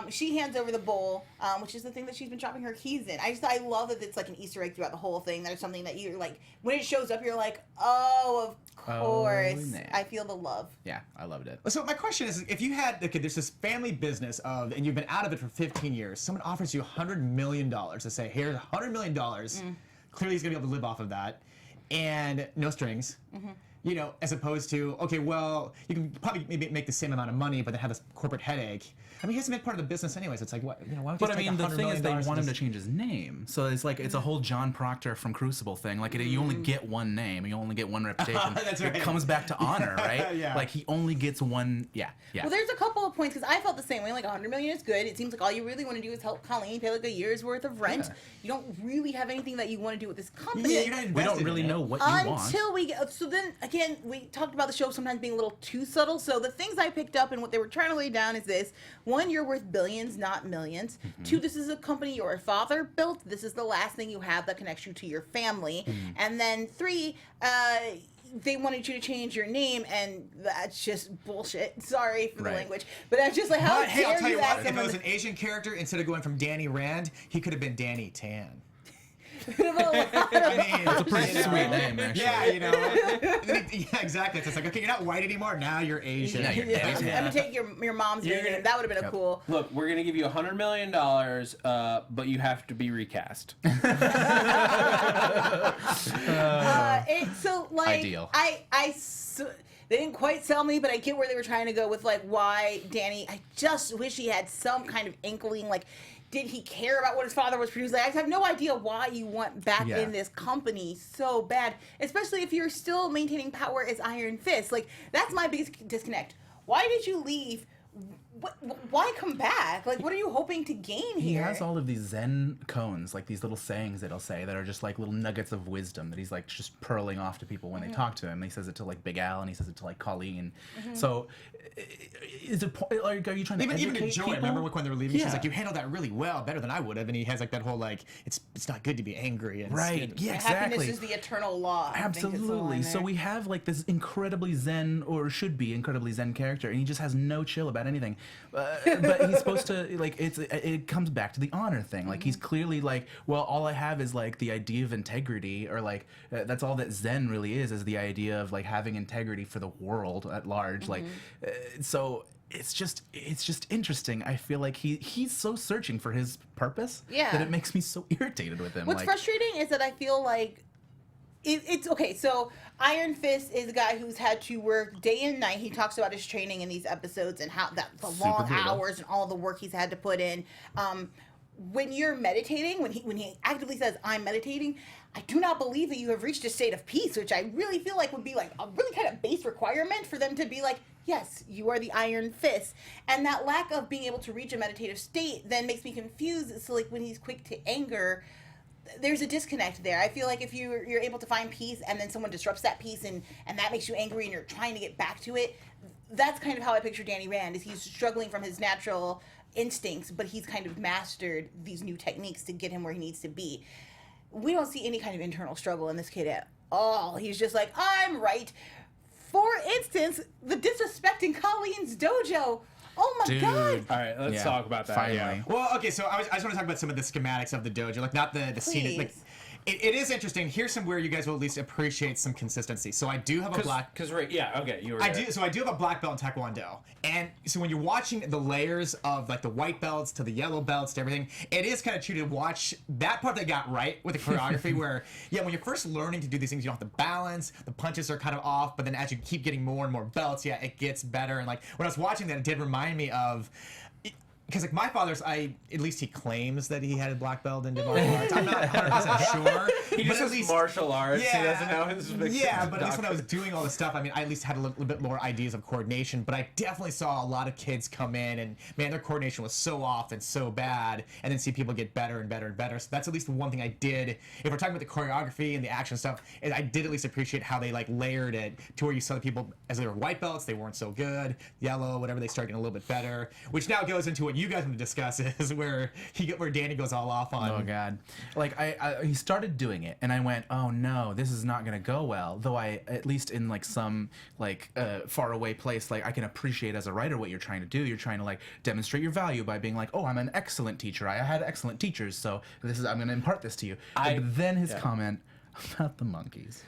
S3: She hands over the bowl, which is the thing that she's been dropping her keys in. I love that it's like an Easter egg throughout the whole thing. There's something that you're like, when it shows up, you're like, oh, of course.
S2: nah.
S3: I feel the love.
S2: Yeah, I loved it.
S4: So my question is, if you had, okay, there's this family business of, and you've been out of it for 15 years, someone offers you $100 million to say, here's $100 million, clearly he's gonna be able to live off of that, and no strings. You know, as opposed to, okay, well, you can probably maybe make the same amount of money, but then have this corporate headache. I mean, he has to make part of the business anyways. It's like, what, you know, why don't you
S2: But I
S4: just
S2: mean,
S4: take
S2: the
S4: $100
S2: thing is, they
S4: million
S2: want him to
S4: just-
S2: change his name, so it's like it's a whole John Proctor from Crucible thing. Like you only get one name, you only get one reputation.
S4: That's right.
S2: It comes back to honor, right?
S4: Yeah.
S2: Like he only gets one. Yeah.
S3: Well, there's a couple of points because I felt the same way. Like $100 million is good. It seems like all you really want to do is help Colleen pay like a year's worth of rent.
S2: Yeah.
S3: You don't really have anything that you want to do with this company.
S4: Yeah, you're not
S2: We
S4: invested
S2: don't really
S4: in it.
S2: know what you want.
S3: Until we get, so then again, we talked about the show sometimes being a little too subtle. So the things I picked up and what they were trying to lay down is this: one, you're worth billions, not millions. Two, this is a company your father built. This is the last thing you have that connects you to your family. And then three, they wanted you to change your name, and that's just bullshit. Sorry for the
S2: Right.
S3: language, but I'm just like, how
S4: But hey, I'll
S3: dare
S4: tell you
S3: you ask
S4: what, if it
S3: someone
S4: was an Asian character, instead of going from Danny Rand, he could have been Danny Tan.
S2: That's a pretty
S4: You know?
S2: sweet name, actually.
S4: Yeah, you know. Yeah, exactly. It's just like, okay, you're not white anymore. Now you're Asian.
S2: Yeah, you're
S3: Yeah,
S2: Danny
S3: I'm gonna take your mom's
S1: You're
S3: name.
S1: gonna-
S3: That would have been a cool.
S1: Look, we're gonna give you $100 million, but you have to be recast.
S3: So like,
S2: Ideal.
S3: they didn't quite sell me, but I get where they were trying to go with like why Danny. I just wish he had some kind of inkling. Like, did he care about what his father was producing? Like, I have no idea why you want back
S2: Yeah.
S3: in this company so bad, especially if you're still maintaining power as Iron Fist. Like, that's my biggest disconnect. Why did you leave? Why come back? Like, what are you hoping to gain
S2: He
S3: here?
S2: has all of these Zen koans, like these little sayings that he'll say that are just like little nuggets of wisdom that he's like just purling off to people when they talk to him. He says it to like Big Al and he says it to like Colleen. So, is it? Like, are you trying to
S4: Even to
S2: educate
S4: Joy,
S2: people?
S4: remember when they were leaving?
S2: Yeah.
S4: She's like, "You handled that really well, better than I would have." And he has like that whole like, "It's not good to be angry." And
S2: Right. Yeah.
S3: Happiness
S2: Exactly.
S3: is the eternal law. I think is the
S2: Absolutely.
S3: line
S2: So
S3: there.
S2: we have like this incredibly zen, or should be incredibly zen character, and he just has no chill about anything. But he's supposed to like it comes back to the honor thing. Like he's clearly like, well, all I have is like the idea of integrity, or like that's all that Zen really is the idea of like having integrity for the world at large. Like, so. It's just interesting. I feel like he's so searching for his purpose that it makes me so irritated with him.
S3: What's
S2: like,
S3: frustrating is that I feel like it's okay. So Iron Fist is a guy who's had to work day and night. He talks about his training in these episodes and how the
S2: Super
S3: long
S2: brutal.
S3: hours and all the work he's had to put in. When you're meditating, when he actively says I'm meditating, I do not believe that you have reached a state of peace, which I really feel like would be like a really kind of base requirement for them to be like, yes, you are the Iron Fist. And that lack of being able to reach a meditative state then makes me confused. So like when he's quick to anger, there's a disconnect there. I feel like if you're able to find peace and then someone disrupts that peace and that makes you angry and you're trying to get back to it, that's kind of how I picture Danny Rand, is he's struggling from his natural instincts, but he's kind of mastered these new techniques to get him where he needs to be. We don't see any kind of internal struggle in this kid at all. He's just like, I'm right. For instance, the disrespecting Colleen's dojo. Oh my god!
S1: All right, let's talk about that.
S2: Finally.
S1: Yeah.
S4: Well, okay, so I just want to talk about some of the schematics of the dojo, like not the scene. Like, it is interesting. Here's some where you guys will at least appreciate some consistency. So I do have a black.
S1: Because you were.
S4: I do. So I do have a black belt in Taekwondo, and so when you're watching the layers of like the white belts to the yellow belts to everything, it is kind of true to watch that part they got right with the choreography. Where when you're first learning to do these things, you don't have to balance. The punches are kind of off, but then as you keep getting more and more belts, it gets better. And like when I was watching that, it did remind me of. Because like my father's, at least he claims that he had a black belt in martial arts. I'm not 100% sure.
S1: He just says martial arts.
S4: Yeah,
S1: he doesn't know his
S4: but at least when I was doing all this stuff, I mean, I at least had a little bit more ideas of coordination. But I definitely saw a lot of kids come in and man, their coordination was so off and so bad, and then see people get better and better and better. So that's at least the one thing I did. If we're talking about the choreography and the action stuff, is I did at least appreciate how they like layered it to where you saw the people as they were white belts, they weren't so good, yellow, whatever, they start getting a little bit better. Which now goes into what you guys want to discuss is where Danny goes all off on.
S2: Oh god, like he started doing it, and I went, oh no, this is not gonna go well. Though I, at least in like some like far away place, like I can appreciate as a writer what you're trying to do. You're trying to like demonstrate your value by being like, oh, I'm an excellent teacher. I had excellent teachers, so I'm gonna impart this to you. But then his comment about the monkeys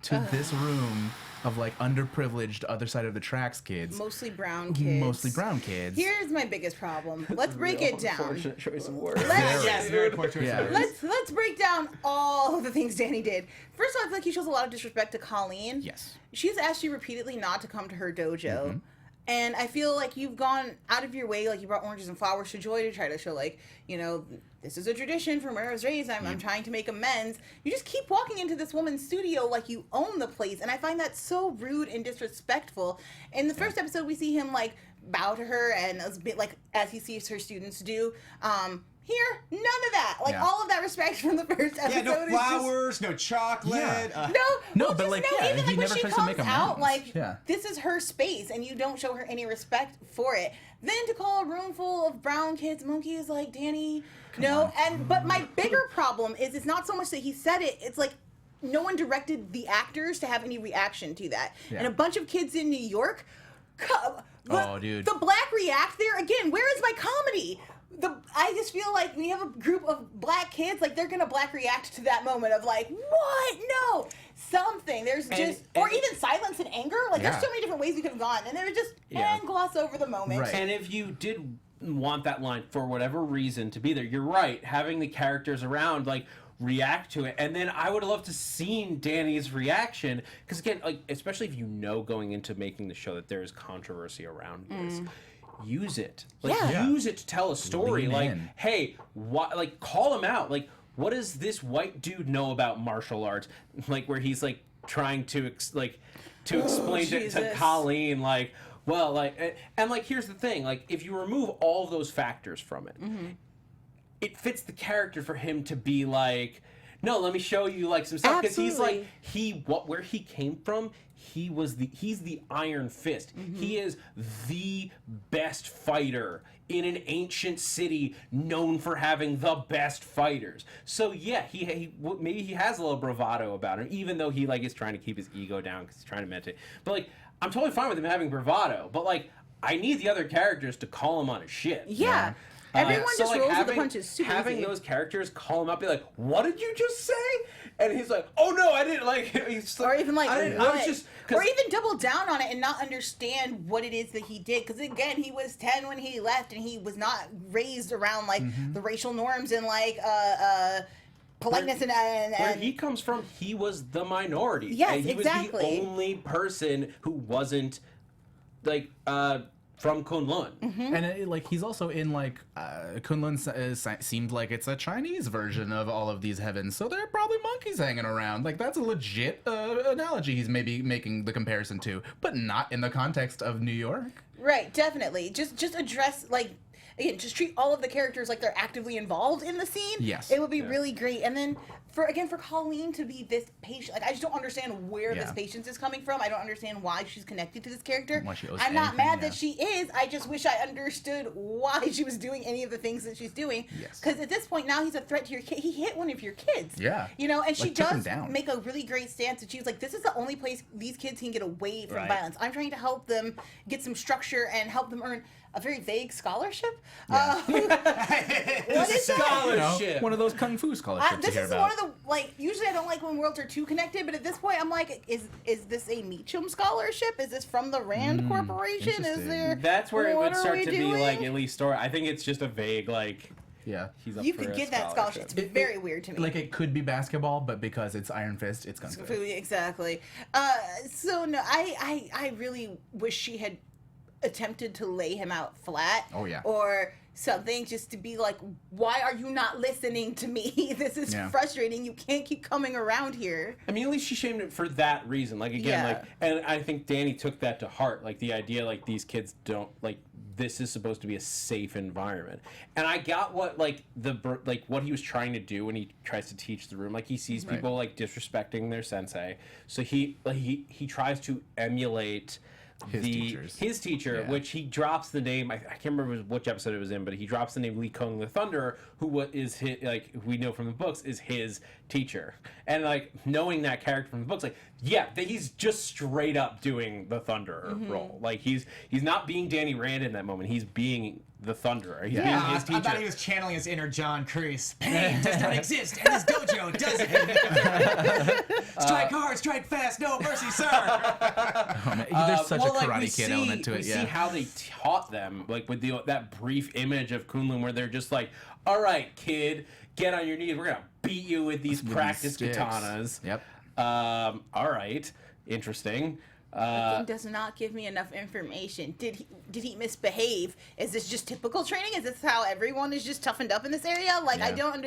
S2: to this room of like underprivileged other side of the tracks kids.
S3: Mostly brown kids. Here's my biggest problem. Let's break it down.
S1: Unfortunate choice of words.
S4: Very poor choice of words.
S3: Let's break down all of the things Danny did. First off, I feel like he shows a lot of disrespect to Colleen.
S2: Yes.
S3: She's asked you repeatedly not to come to her dojo. And I feel like you've gone out of your way, like you brought oranges and flowers to Joy to try to show, like, this is a tradition from where I was raised. I'm trying to make amends. You just keep walking into this woman's studio like you own the place. And I find that so rude and disrespectful. In the first episode, we see him, like, bow to her and as he sees her students do. Here, none of that. Like, all of that respect from the first episode.
S4: Yeah, no flowers, no chocolate.
S3: Even
S2: he
S3: when
S2: never
S3: she
S2: tries to
S3: comes
S2: make
S3: out,
S2: amends.
S3: like, this is her space, and you don't show her any respect for it. Then to call a room full of brown kids monkeys, like, Danny, but my bigger problem is it's not so much that he said it, it's like, no one directed the actors to have any reaction to that. Yeah. And a bunch of kids in New York, the black react there, again, where is my comedy? I just feel like when you have a group of black kids, like, they're gonna black react to that moment of like, what? No, something. There's or even silence and anger. Like, there's so many different ways you could have gone, and there's just and gloss over the moment.
S2: Right.
S1: And if you did want that line for whatever reason to be there, you're right. Having the characters around, like, react to it, and then I would love to see Danny's reaction, because again, like, especially if going into making the show that there is controversy around this. Use it. Use it to tell a story.
S2: Lean
S1: like,
S2: in.
S1: hey, like, call him out. Like, what does this white dude know about martial arts? Like, where he's like trying to explain to Colleen, like, well, like, and like, here's the thing. Like, if you remove all of those factors from it, it fits the character for him to be like, no, let me show you, like, some stuff, because he's like, where he came from, he's the Iron Fist. He is the best fighter in an ancient city known for having the best fighters. So yeah, he maybe he has a little bravado about him, even though he, like, is trying to keep his ego down because he's trying to meditate. But, like, I'm totally fine with him having bravado, but, like, I need the other characters to call him on his shit.
S3: Yeah. Everyone just rolls with the punches super
S1: having
S3: easy.
S1: those characters call him up, be like, "What did you just say?" And he's like, "Oh no, I didn't." Like,
S3: or even like,
S1: I was just,
S3: or even double down on it and not understand what it is that he did. Because again, he was 10 when he left, and he was not raised around like the racial norms and like politeness
S1: where he comes from. He was the minority.
S3: Yes,
S1: and he
S3: exactly.
S1: was the only person who wasn't like from Kunlun.
S2: And like, he's also in like Kunlun seemed like it's a Chinese version of all of these heavens, so there are probably monkeys hanging around. Like, that's a legit analogy he's maybe making the comparison to, but not in the context of New York.
S3: Right, definitely. Just address, like, again, just treat all of the characters like they're actively involved in the scene.
S2: Yes.
S3: It would be really great. And then for Colleen to be this patient, like I just don't understand where this patience is coming from. I don't understand why she's connected to this character.
S2: Why she owes
S3: I'm not
S2: anything,
S3: mad that she is. I just wish I understood why she was doing any of the things that she's doing.
S2: Yes.
S3: Because at this point now he's a threat to your kid. He hit one of your kids.
S2: Yeah.
S3: You know, and she
S2: Like, took him
S3: does
S2: down.
S3: make a really great stance. And she's like, this is the only place these kids can get away from
S4: Right.
S3: violence. I'm trying to help them get some structure and help them earn a very vague scholarship.
S2: Yeah.
S3: What is that?
S1: Scholarship.
S2: One of those kung fu scholarships
S3: This
S2: you hear
S3: is
S2: about.
S3: one of the, like, usually I don't like when worlds are too connected, but at this point I'm like, is this a Meachum scholarship? Is this from the Rand Corporation? Is
S2: interesting.
S3: there...
S1: That's where it
S3: what
S1: would
S3: are
S1: start
S3: we
S1: to be
S3: doing?
S1: like at least story. I think it's just a vague like
S2: Yeah.
S1: he's up
S3: You
S1: for
S3: could
S1: a
S3: get that scholarship. It's very weird to me.
S2: Like, it could be basketball, but because it's Iron Fist, it's kung fu.
S3: Exactly. So no, I really wish she had attempted to lay him out flat.
S2: Oh, yeah.
S3: Or something, just to be like, why are you not listening to me? This is frustrating. You can't keep coming around here.
S1: I mean, at least she shamed it for that reason. Like again, like, and I think Danny took that to heart. Like the idea, like these kids don't like. This is supposed to be a safe environment, and I got what like what he was trying to do when he tries to teach the room. Like he sees people like disrespecting their sensei, so he tries to emulate his teacher, which he drops the name. I can't remember which episode it was in, but he drops the name Lee Kung the Thunderer, who is his, like we know from the books is his teacher. And like knowing that character from the books, like he's just straight up doing the Thunderer role. Like he's not being Danny Rand in that moment. He's being the Thunderer. He's being his teacher.
S4: I thought he was channeling his inner John Kreese. Pain does not exist, and his dojo doesn't. Strike hard, strike fast, no mercy, sir.
S2: Oh, man. There's such a Karate Kid element to it.
S1: We see how they taught them, like with that brief image of Kunlun where they're just like, all right, kid, get on your knees. We're going to beat you with these practice katanas.
S2: Yep.
S1: All right. Interesting.
S3: The thing does not give me enough information. Did he misbehave? Is this just typical training? Is this how everyone is just toughened up in this area? Like I don't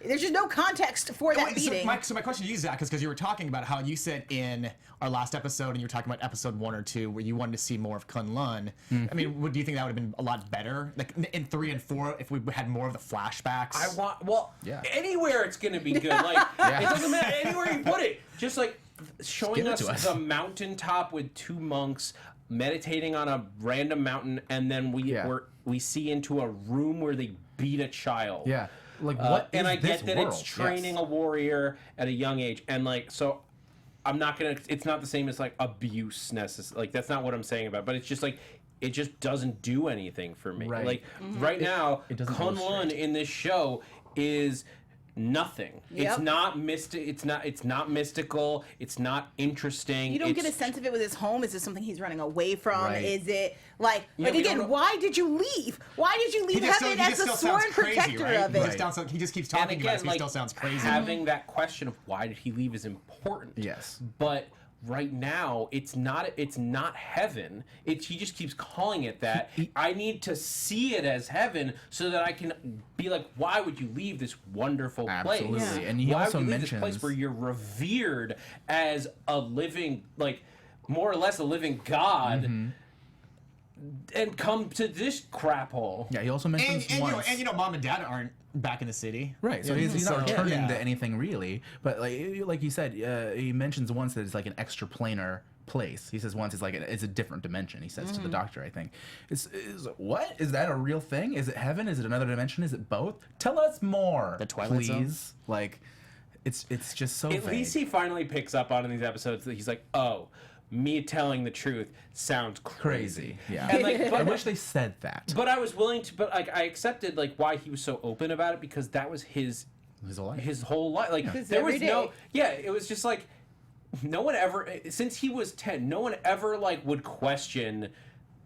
S3: there's just no context for that beating.
S4: So my question to you, Zach, is because you were talking about how you said in our last episode, and you were talking about episode 1 or 2, where you wanted to see more of Kunlun. I mean, do you think that would have been a lot better, like in 3 and 4, if we had more of the flashbacks?
S1: Anywhere it's gonna be good. Like it doesn't matter anywhere you put it. Just like showing us the mountaintop with 2 monks meditating on a random mountain, and then we see into a room where they beat a child.
S2: Yeah. Like what?
S1: And I
S2: this
S1: get that
S2: world?
S1: it's training a warrior at a young age, and like so. I'm not gonna. It's not the same as like abuse necessarily. Like that's not what I'm saying about. But it's just like it just doesn't do anything for me.
S2: Right.
S1: Like right now,
S2: it doesn't
S1: Kunlun in this show is nothing.
S3: Yep.
S1: It's not mystic. It's not mystical. It's not interesting.
S3: You don't get a sense of it with his home. Is this something he's running away from?
S2: Right.
S3: Is it like
S1: Yeah, we
S3: again?
S1: don't know.
S3: Why did you leave? Why did you leave heaven as the sworn protector of it?
S4: He just keeps talking about it, so he still sounds crazy.
S1: Having that question of why did he leave is important.
S2: Yes.
S1: But right now, it's not heaven. He just keeps calling it that. I need to see it as heaven so that I can be like, why would you leave this wonderful place?
S2: Absolutely. Yeah. And he
S1: why
S2: also
S1: would you leave
S2: mentions
S1: this place where you're revered as a living, like more or less a living god. And come to this crap hole.
S2: Yeah, he also mentions once.
S4: And mom and dad aren't back in the city.
S2: Right, so he's not returning to anything really. But like you said, he mentions once that it's like an extraplanar place. He says once it's a different dimension. He says to the doctor, I think. What? Is that a real thing? Is it heaven? Is it another dimension? Is it both? Tell us more.
S4: The Twilight Zone?
S2: Please. Like, it's just so
S1: At
S2: vague.
S1: least he finally picks up on in these episodes that he's like, oh, me telling the truth sounds crazy.
S2: Yeah.
S1: And like,
S2: I wish they said that.
S1: But I was willing to. But like, I accepted like why he was so open about it because that was his whole life. Like there was no. Yeah, it was just like no one ever since he was 10. No one ever like would question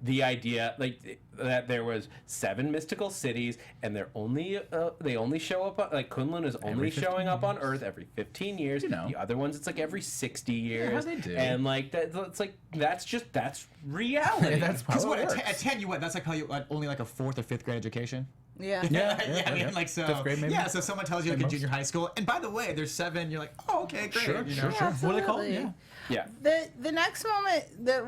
S1: the idea like that there was 7 mystical cities and they only show up like Kunlun is only showing up on Earth every 15 years. The other ones it's like every 60 years.
S2: Yeah, they do.
S1: And like it's like that's reality.
S2: That's
S4: Because
S2: how it
S4: at
S2: works.
S4: 10 that's like how you only like a 4th or 5th grade education.
S3: Yeah.
S4: Yeah, I mean,
S2: yeah.
S4: like, so.
S2: Fifth grade, maybe?
S4: Yeah, so someone tells you like in
S2: most.
S4: junior high school, and by the way, there's 7. You're like, oh, okay, great.
S2: Sure,
S4: you
S2: sure,
S4: know?
S2: sure. What do they call it?
S3: Absolutely.
S2: Yeah.
S1: Yeah.
S3: The next moment that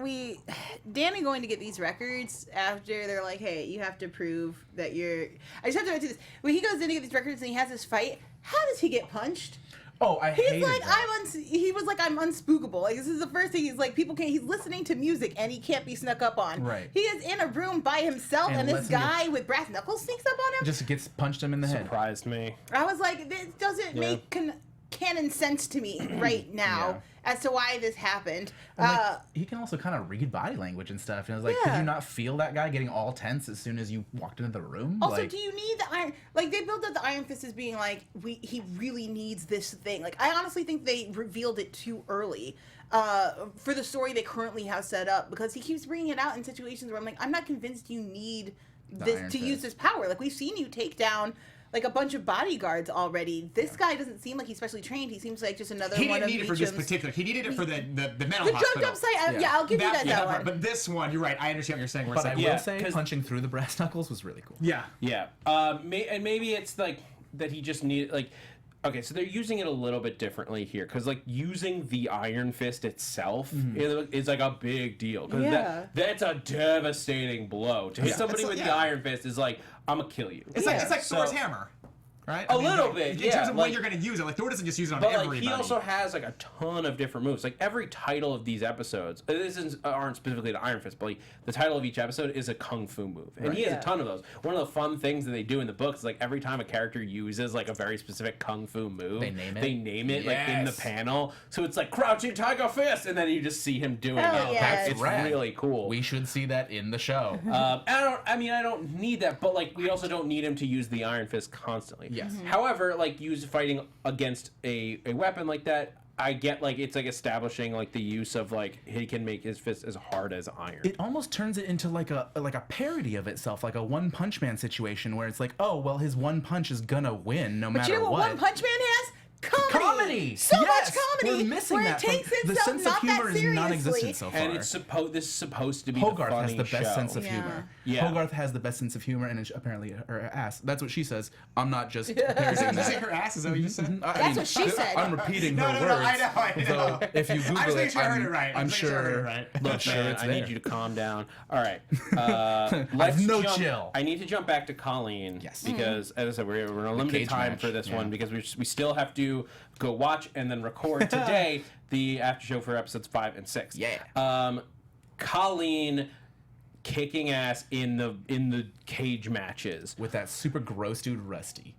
S3: Danny going to get these records after they're like, hey, you have to prove that you're. I just have to go to this. When he goes in to get these records and he has this fight, how does he get punched?
S2: Oh, I
S3: He's
S2: hated
S3: like,
S2: that.
S3: he was like, I'm unspookable. Like, this is the first thing. He's like, people can't. He's listening to music and he can't be snuck up on.
S2: Right.
S3: He is in a room by himself, and this
S2: lets him
S3: guy with brass knuckles sneaks up on him.
S2: Just gets punched him in the head.
S1: Surprised me.
S3: I was like, this doesn't make canon sense to me right now as to why this happened.
S2: And, like, he can also kind of read body language and stuff. And I was like,
S3: Yeah.
S2: could you not feel that guy getting all tense as soon as you walked into the room?
S3: Also,
S2: like,
S3: do you need the iron? Like, they built up the Iron Fist as being like, he really needs this thing. Like, I honestly think they revealed it too early for the story they currently have set up, because he keeps bringing it out in situations where I'm like, I'm not convinced you need this
S2: Iron
S3: to use
S2: Fist.
S3: this power. Like, we've seen you take down like a bunch of bodyguards already. This guy doesn't seem like he's specially trained. He seems like just another
S4: He
S3: one
S4: didn't
S3: of
S4: need it for this
S3: Meachum's-
S4: particular. He needed it for the mental
S3: The
S4: hospital.
S3: drugged up site. Yeah, I'll give you that
S4: that
S3: one.
S4: part. But this one, you're right. I understand what you're saying. Where
S2: but
S4: it's
S2: I
S4: like,
S2: will
S1: Yeah,
S2: say,
S1: 'cause-
S2: punching through the brass knuckles was really cool.
S4: yeah.
S1: Yeah. And maybe it's like that he just needed like. Okay, so they're using it a little bit differently here, because like using the Iron Fist itself is like a big deal, because
S3: Yeah.
S1: that's a devastating blow. To hit somebody
S4: It's
S1: with
S4: like-
S1: the
S4: yeah.
S1: Iron Fist is like, I'm gonna kill you.
S4: It's
S3: Yeah.
S4: like
S1: So-
S4: Thor's hammer, right?
S1: A little
S4: like,
S1: bit,
S4: in
S1: yeah,
S4: terms of when
S1: like-
S4: you're going to use it. Like Thor doesn't just use it on
S1: But
S4: everybody.
S1: like he also has like a ton of different moves. Like every title of these episodes, aren't specifically the Iron Fist, but like the title of each episode is a kung fu move, and he has
S3: Yeah.
S1: a ton of those. One of the fun things that they do in the books is like every time a character uses like a very specific kung fu move,
S2: They name it?
S1: They name it like in the
S2: Yes.
S1: panel, so it's like crouching tiger fist, and then you just see him doing
S3: Hell
S1: it.
S3: yes.
S1: It's
S2: rad.
S1: really cool.
S2: We should see that in the show.
S1: I don't need that, but like we also don't need him to use the Iron Fist constantly.
S2: Yes.
S1: However, like fighting against a weapon like that, I get like it's like establishing like the use of like he can make his fist as hard as iron.
S2: It almost turns it into like a parody of itself, like a One Punch Man situation where it's like, oh well, his one punch is gonna win no
S3: But
S2: matter
S3: you know what
S2: what.
S3: One Punch Man has? Comedy.
S2: Comedy!
S3: So
S2: Yes!
S3: much comedy.
S2: We're missing
S3: where
S2: that.
S3: it takes
S2: the
S3: itself
S2: sense
S3: not
S2: of humor
S3: that
S2: is
S3: seriously.
S2: non-existent so far.
S1: And this is supposed to be
S2: Hogarth
S1: the
S2: has
S1: funny
S2: the best
S1: show.
S2: sense of
S3: Yeah.
S2: humor.
S1: Yeah.
S2: Hogarth has the best sense of humor, and it's apparently her ass. That's what she says. I'm not just
S4: Did
S2: parroting
S4: you say
S2: that.
S4: her ass? Is that what you just said?
S3: That's what she said.
S2: I'm repeating
S4: No,
S2: her
S4: no,
S2: words.
S4: no, I know.
S2: So if you
S4: I just
S2: Google
S4: make
S2: it,
S4: sure I heard it right.
S2: I'm
S4: Just make sure I heard it
S2: sure.
S4: right.
S2: I'm
S1: Look,
S2: sure
S1: man,
S2: it's
S1: I
S2: there.
S1: need you to calm down. All right.
S2: I've no
S1: jump,
S2: chill.
S1: I need to jump back to Colleen.
S2: Yes.
S1: Because, as I said, we're in a limited
S2: cage
S1: time
S2: match,
S1: for this
S2: yeah.
S1: one because we still have to go watch and then record today the after show for episodes 5 and 6.
S2: Yeah.
S1: Colleen kicking ass in the cage matches.
S2: With that super gross dude, Rusty.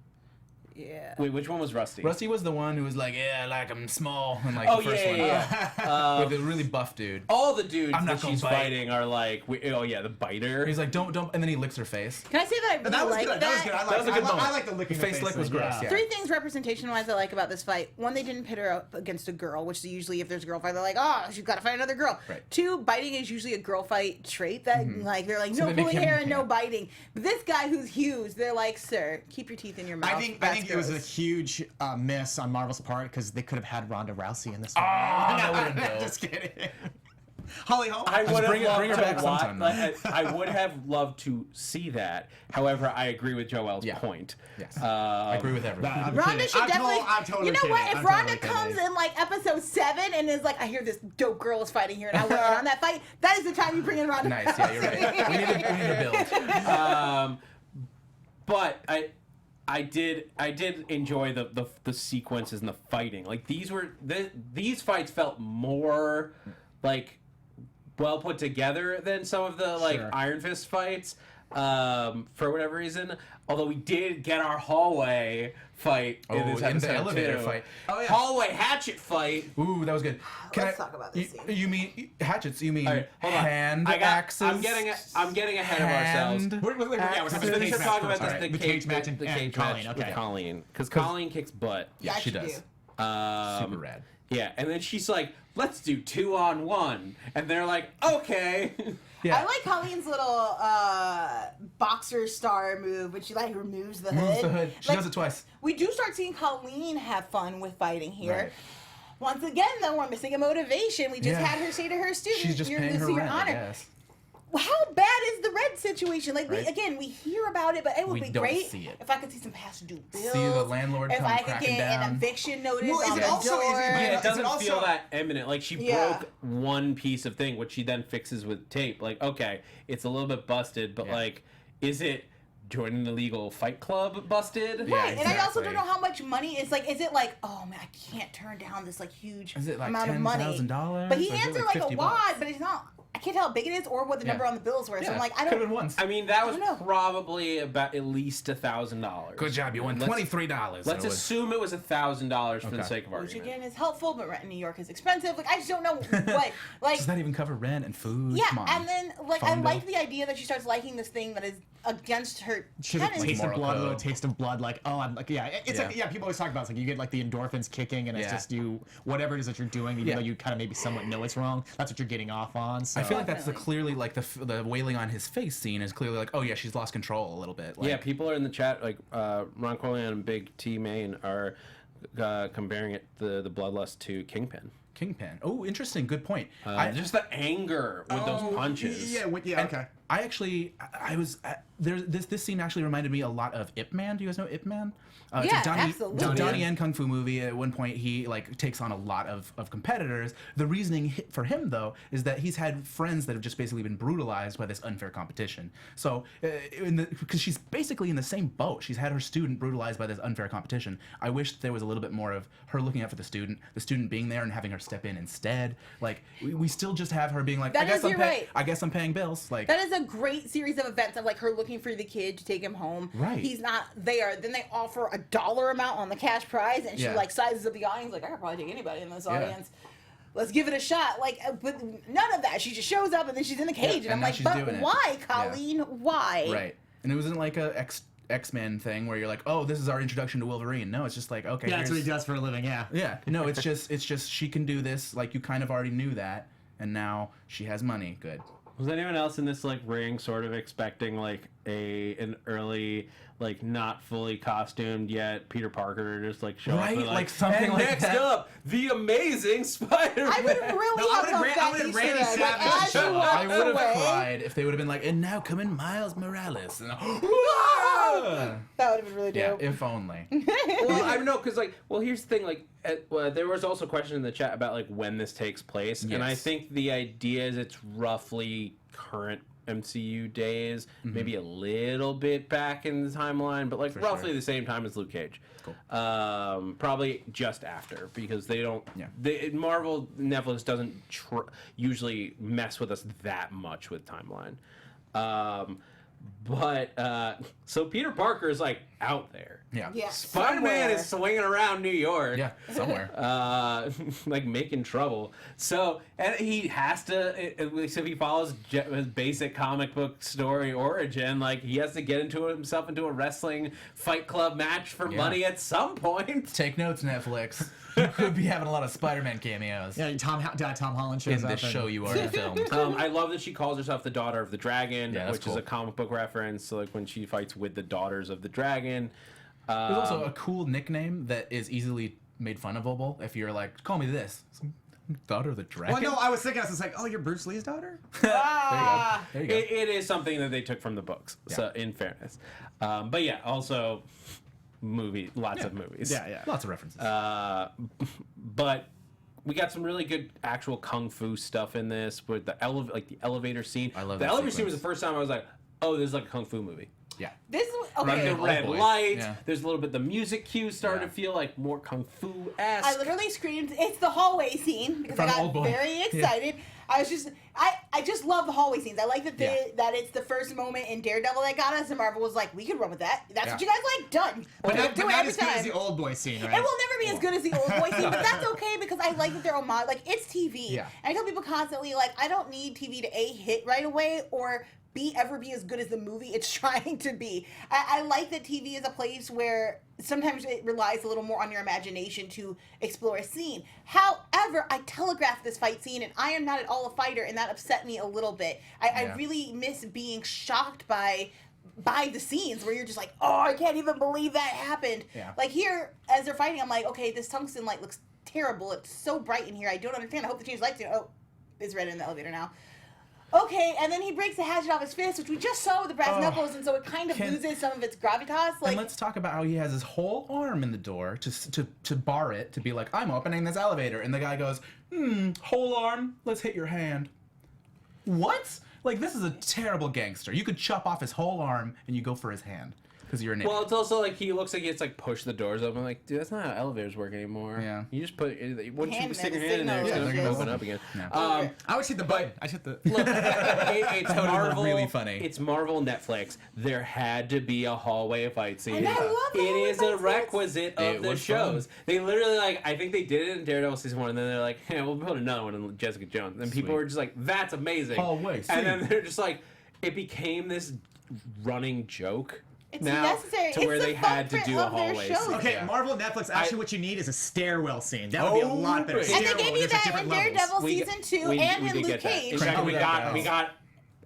S3: Yeah.
S1: Wait, which one was Rusty?
S2: Rusty was the one who was like, yeah, like I'm small, and like
S1: Oh,
S2: the first
S1: yeah,
S2: one.
S1: yeah,
S2: With the really buff dude.
S1: All the dudes
S2: I'm not
S1: that
S2: gonna
S1: she's
S2: bite.
S1: fighting are like, the biter.
S2: He's like, don't, and then he licks her face.
S3: Can I say that I really
S4: That was
S3: like
S4: good.
S3: that?
S4: That was good.
S2: That was a good moment.
S4: I like the licking
S2: The face lick was
S4: thing,
S2: gross, yeah.
S3: 3 things representation-wise I like about this fight. 1, they didn't pit her up against a girl, which usually if there's a girl fight, they're like, oh, she's got to fight another girl.
S2: Right.
S3: 2, biting is usually a girl fight trait that, like, they're like,
S2: So
S3: no
S2: they make
S3: pulling
S2: him-
S3: hair and no
S2: yeah.
S3: biting. But this guy who's huge, they're like, sir, keep your teeth in your mouth.
S4: I think
S3: That's
S4: it was a
S3: gross.
S4: huge miss on Marvel's part because they could have had Ronda Rousey in this one.
S2: that would've been dope.
S4: Just kidding. Holly Holm.
S1: I would
S2: bring
S1: have
S2: her
S1: loved
S2: back
S1: to watch.
S2: sometime,
S1: Like, I would have loved to see that. However, I agree with Joel's
S2: Yeah.
S1: point.
S2: Yes. I agree with everything.
S4: I'm
S3: Ronda
S4: kidding.
S3: should
S4: I'm
S3: definitely.
S4: I'm totally
S3: you know
S4: kidding.
S3: what? If
S4: I'm
S3: Ronda
S4: totally
S3: comes
S4: kidding.
S3: in like episode 7 and is like, I hear this dope girl is fighting here and I went in on that fight, that is the time you bring in Ronda.
S2: Nice, yeah, you're right. We need to build.
S1: But I did enjoy the sequences and the fighting. Like these fights felt more like well put together than some of the like
S4: Sure.
S1: Iron Fist fights. For whatever reason, although we did get our hallway fight in this
S2: in
S1: episode
S2: the elevator
S1: too.
S2: fight.
S4: Oh, yeah.
S1: Hallway hatchet fight.
S2: Ooh, that was good.
S3: Let's talk about this scene.
S2: You mean hatchets? You mean
S1: All right, hold on.
S2: hand axes?
S1: I'm getting ahead of ourselves.
S2: Hand
S4: We're talking
S1: Let's
S4: about the
S1: finish
S4: cage match
S1: talking about
S4: first.
S1: this,
S4: Alright, the cage match and
S1: cage
S4: Colleen.
S1: match with
S4: Okay.
S1: Colleen, because Colleen kicks butt.
S2: Yeah, she does.
S3: do.
S2: Super rad.
S1: Yeah, and then she's like, "Let's do 2-on-1," and they're like, "Okay."
S2: Yeah.
S3: I like Colleen's little boxer star move, but she like removes the hood.
S2: Moves the hood. She
S3: Like,
S2: does it twice.
S3: We do start seeing Colleen have fun with fighting here.
S2: Right.
S3: Once again, though, we're missing a motivation. We just
S2: Yeah.
S3: had her say to her student,
S2: She's just
S3: "You're
S2: paying her
S3: losing your
S2: rent, I
S3: honor."
S2: guess.
S3: how bad is the rent situation? Like,
S2: Right.
S3: we hear about it, but it would
S2: We
S3: be
S2: don't
S3: great
S2: see it.
S3: if I could see some past due bills.
S2: See the landlord
S3: if
S2: come
S3: I could
S2: cracking
S3: get
S2: down.
S3: an eviction notice
S4: Well, is
S3: on
S4: it
S3: the
S4: also- is it-
S3: door.
S1: Yeah,
S4: Is
S1: it
S4: it
S1: doesn't
S4: also-
S1: feel that imminent. Like she
S3: Yeah.
S1: broke one piece of thing, which she then fixes with tape. Like, okay, it's a little bit busted, but
S2: Yeah.
S1: like, is it joining the legal fight club busted?
S2: Yeah,
S3: Right, and I also
S2: exactly.
S3: don't know how much money is like. Is it like, oh man, I can't turn down this like huge
S2: Is it like
S3: amount of money?
S2: $10,000?
S3: But he
S2: Or is it
S3: answered
S2: like
S3: like a
S2: $50?
S3: wad, but it's not. I can't tell how big it is or what the number
S2: Yeah.
S3: on the bills were. So
S2: Yeah,
S3: I'm like, I
S2: could
S3: don't.
S2: have been once.
S1: I mean, that was
S3: I don't know.
S1: probably about at least $1,000.
S2: Good job, you won
S1: Let's-
S2: $23.
S1: Let's assume it was $1,000 for the
S2: Okay.
S1: sake of
S3: Which
S1: argument.
S3: again is helpful, but rent in New York is expensive. Like I just don't know what. Like
S2: Does that even cover rent and food?
S3: yeah,
S2: Come on.
S3: and then like I
S2: Phone bill.
S3: like the idea that she starts liking this thing that is against her
S4: She has a
S3: tenants.
S4: taste of
S2: Moral
S4: blood, a little
S2: code.
S4: taste of blood. Like, oh, I'm like, yeah, it's
S2: Yeah.
S4: like, yeah. People always talk about it's like you get like the endorphins kicking, and it's
S2: Yeah.
S4: just you, whatever it is that you're doing, even
S2: Yeah.
S4: though you kind of maybe somewhat know it's wrong. That's what you're getting off on. So
S2: I feel like that's
S3: Definitely.
S2: clearly like the wailing on his face scene is clearly like, oh yeah, she's lost control a little bit. Like,
S1: Yeah, people are in the chat, like Ron Corleone and Big T Main are comparing it, the bloodlust to Kingpin.
S2: Kingpin. Oh, interesting. Good point.
S1: Just the anger with those punches.
S4: Yeah,
S2: And I actually, I was there. This scene actually reminded me a lot of Ip Man. Do you guys know Ip Man? It's
S3: Yeah,
S2: a Donnie,
S3: absolutely.
S2: It's a Donnie Yen kung fu movie. At one point, he like takes on a lot of competitors. The reasoning for him though is that he's had friends that have just basically been brutalized by this unfair competition. So, because she's basically in the same boat, she's had her student brutalized by this unfair competition. I wish there was a little bit more of her looking out for the student being there and having her step in instead. Like we still just have her being like,
S3: That is, you're right.
S2: I guess I'm paying bills. Like
S3: That is a great series of events of like her looking for the kid to take him home.
S2: Right.
S3: He's not there. Then they offer a dollar amount on the cash prize, and she
S2: Yeah.
S3: like sizes up the audience like I could probably take anybody in this
S2: Yeah.
S3: audience. Let's give it a shot. Like, but none of that. She just shows up and then she's in the cage,
S2: Yeah,
S3: and I'm
S2: and now
S3: like,
S2: she's
S3: but
S2: doing it.
S3: why,
S2: Yeah.
S3: Colleen? Why?
S2: Right. And it wasn't like a X-Men thing where you're like, oh, this is our introduction to Wolverine. No, it's just like, okay,
S4: yeah, that's what he
S2: here's-
S4: does for a living. Yeah.
S2: Yeah. No, it's just she can do this. Like you kind of already knew that, and now she has money. Good.
S1: Was anyone else in this like ring sort of expecting like an early like not fully costumed yet Peter Parker to just like show
S2: Right,
S1: up and,
S2: like something
S1: and
S2: like
S1: next
S2: that."
S1: up the Amazing Spider-Man.
S3: I would really
S4: No, I
S3: have
S4: would've
S3: loved
S4: ran- I
S3: that
S4: would've
S3: Easter
S4: Randy
S3: egg. Like,
S4: Savage
S3: as she
S4: show.
S3: walks
S2: I would have
S3: away,
S2: cried if they would have been like, and now come in Miles Morales. And,
S3: that would have been really
S2: yeah,
S3: dope.
S2: if only.
S1: Well, I don't know because like here's the thing like there was also a question in the chat about like when this takes place, and I
S2: Yes.
S1: think the idea is it's roughly current MCU days, maybe a little bit back in the timeline, but like
S2: For
S1: roughly
S2: sure.
S1: the same time as Luke Cage.
S2: Cool.
S1: Probably just after because they don't.
S2: Yeah.
S1: Marvel Netflix doesn't usually mess with us that much with timeline. So Peter Parker is like out there.
S2: Yeah.
S3: Yeah.
S1: Spider-Man
S3: somewhere.
S1: is swinging around New York.
S2: Yeah. Somewhere.
S1: Like making trouble. So, and he has to, at least if he follows his basic comic book story origin, like he has to get himself into a wrestling Fight Club match for
S2: Yeah.
S1: money at some point.
S2: Take notes, Netflix. You could be having a lot of Spider-Man cameos
S4: Yeah, Tom Holland shows
S2: in
S4: up.
S2: this
S4: and-
S2: show you already filmed.
S1: I love that she calls herself the daughter of the dragon,
S2: Yeah, that's
S1: which is
S2: cool.
S1: a comic book reference. So like when she fights with the daughters of the dragon.
S2: There's also a cool nickname that is easily made funnable if you're like, call me this. Daughter of the Dragon?
S4: Well, no, I was thinking, I was like, oh, you're Bruce Lee's daughter?
S3: Ah.
S2: There you go.
S1: It is something that they took from the books. So in fairness, but yeah, also lots of movies.
S4: Yeah.
S2: Lots of references.
S1: But we got some really good actual kung fu stuff in this with the elevator scene.
S2: I love
S1: the
S2: that
S1: elevator scene was
S2: sequence.
S1: the first time I was like, oh, this is like a kung fu movie.
S2: yeah.
S3: This
S1: Like
S3: okay.
S1: the red
S2: boy.
S1: lights.
S2: Yeah.
S1: There's a little bit the music cues started
S2: Yeah.
S1: to feel like more kung fu esque.
S3: I literally screamed, it's the hallway scene because
S2: From
S3: I got
S2: Old Boy.
S3: very
S2: Yeah.
S3: excited. I just love the hallway scenes. I like that
S2: Yeah.
S3: that it's the first moment in Daredevil that got us, and Marvel was like, we could run with that. That's what
S2: Yeah.
S3: you guys like. Done.
S4: But
S3: We'll
S4: not,
S3: do
S4: but
S3: it
S4: not
S3: every
S4: as good as
S3: time.
S4: the old boy scene, right?
S3: It will never be as good as the old boy scene, but that's okay because I like that they're homage. Like, it's TV.
S2: Yeah.
S3: And I tell people constantly, like, I don't need TV to A, hit right away, or B, ever be as good as the movie it's trying to be. I like that TV is a place where sometimes it relies a little more on your imagination to explore a scene. However, I telegraphed this fight scene, and I am not at all a fighter, and that upset me a little bit. I
S2: Yeah.
S3: really miss being shocked by the scenes where you're just like, oh, I can't even believe that happened.
S2: Yeah.
S3: Like here, as they're fighting, I'm like, okay, this tungsten light looks terrible. It's so bright in here. I don't understand. I hope they change lights. Oh, it's red in the elevator now. okay, and then he breaks the hatchet off his fist, which we just saw with the brass knuckles, and so it kind of loses some of its gravitas.
S2: And let's talk about how he has his whole arm in the door to bar it, to be like, I'm opening this elevator. And the guy goes, whole arm, let's hit your hand. What? Like, this is a terrible gangster. You could chop off his whole arm and you go for his hand. Because you're an idiot.
S1: Well, it's also like he looks like it's like push the doors open. Like, dude, that's not how elevators work anymore.
S2: Yeah.
S1: You just put once you
S3: Hand
S1: stick
S3: in
S1: your
S3: the
S1: hand in there, it's
S3: signal.
S1: gonna
S2: Yeah,
S1: open up again.
S2: Yeah.
S4: I would hit the button. I hit the.
S1: Look, it's
S2: That would've been
S1: Marvel.
S2: really funny.
S1: It's Marvel Netflix. There had to be a hallway fight scene.
S3: And I love
S1: It
S3: hallway
S1: is
S3: fight
S1: a
S3: scenes.
S1: requisite of
S2: It
S1: the
S2: was
S1: shows.
S2: fun.
S1: They literally I think they did it in Daredevil season 1, and then they're like, "Hey, we'll put another one in Jessica Jones." And people
S2: Sweet.
S1: were just like, "That's amazing."
S2: Hallway
S1: and then
S2: scene.
S1: they're just like, it became this running joke.
S3: It's
S1: now
S3: necessary.
S1: to
S3: It's
S1: where
S3: the
S1: they had to
S3: footprint
S1: do a
S3: of their
S1: hallway
S3: shows.
S1: scene.
S4: Okay,
S2: Yeah.
S4: Marvel Netflix. Actually, what you need is a stairwell scene. That would be a lot better.
S1: great.
S3: And they
S4: Stairwell,
S3: gave you
S4: there's, like,
S3: that in
S4: different levels.
S3: Daredevil
S1: We-
S3: season 2
S1: we
S3: and in
S1: did
S3: Luke
S1: get that.
S3: Cage.
S1: In fact,
S2: Oh,
S1: we
S2: yeah.
S1: got.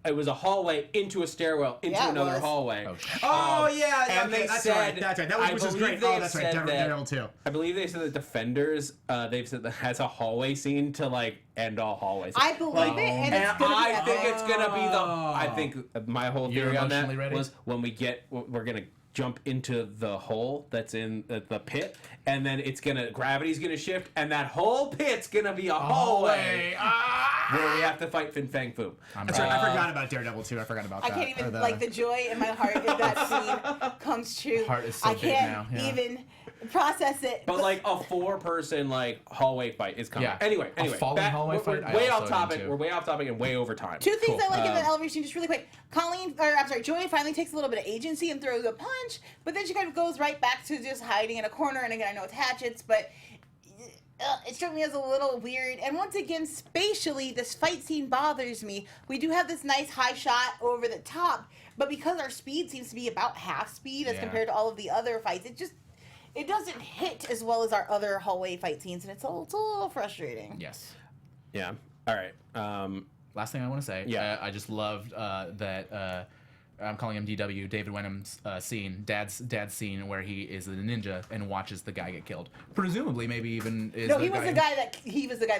S1: It was a hallway into a stairwell into
S3: Yeah, it
S1: another
S3: was.
S1: hallway.
S2: Oh, shit.
S4: Oh yeah,
S1: and
S4: okay,
S1: they
S4: that's
S1: said,
S4: right. That's right. That was,
S1: I
S4: which is
S1: believe
S4: great.
S1: they
S4: Oh, that's right.
S1: said
S4: Daredevil too.
S1: I believe they said that Defenders, they've said that has a hallway scene to like end all hallways.
S3: I believe it, and it's
S1: And
S3: gonna be
S1: I
S3: epic.
S1: think it's gonna be the. I think my whole
S2: You're
S1: theory on that
S2: emotionally ready?
S1: was when we're gonna jump into the hole that's in the pit, and then gravity's gonna shift, and that whole pit's gonna be a hallway where we have to fight Fin Fang Foom.
S4: That's right. I forgot about Daredevil too. I forgot about
S3: I
S4: that.
S3: can't even
S4: Or
S3: like the joy in my heart if that scene comes true.
S2: Heart is so
S3: I
S2: big
S3: can't
S2: now, yeah.
S3: even process it.
S1: But like a 4-person like hallway fight is coming.
S2: Yeah.
S1: Anyway,
S2: A falling hallway
S1: we're
S2: fight, I
S1: way
S2: also
S1: off topic.
S2: into.
S1: We're way off topic and way over time.
S3: two things
S2: Cool.
S3: I like in the elevator scene, just really quick. Joy finally takes a little bit of agency and throws a punch, but then she kind of goes right back to just hiding in a corner. And again, I know it's hatchets, but it struck me as a little weird. And once again, spatially, this fight scene bothers me. We do have this nice high shot over the top, but because our speed seems to be about half speed as
S2: Yeah.
S3: compared to all of the other fights, it doesn't hit as well as our other hallway fight scenes, and it's a little frustrating.
S2: Yes.
S1: Yeah. All right.
S2: Last thing I want to say,
S1: Yeah.
S2: I just loved that. I'm calling him DW, David Wenham's scene, dad's scene where he is a ninja and watches the guy get killed. Presumably, maybe even is.
S3: No, he was the guy that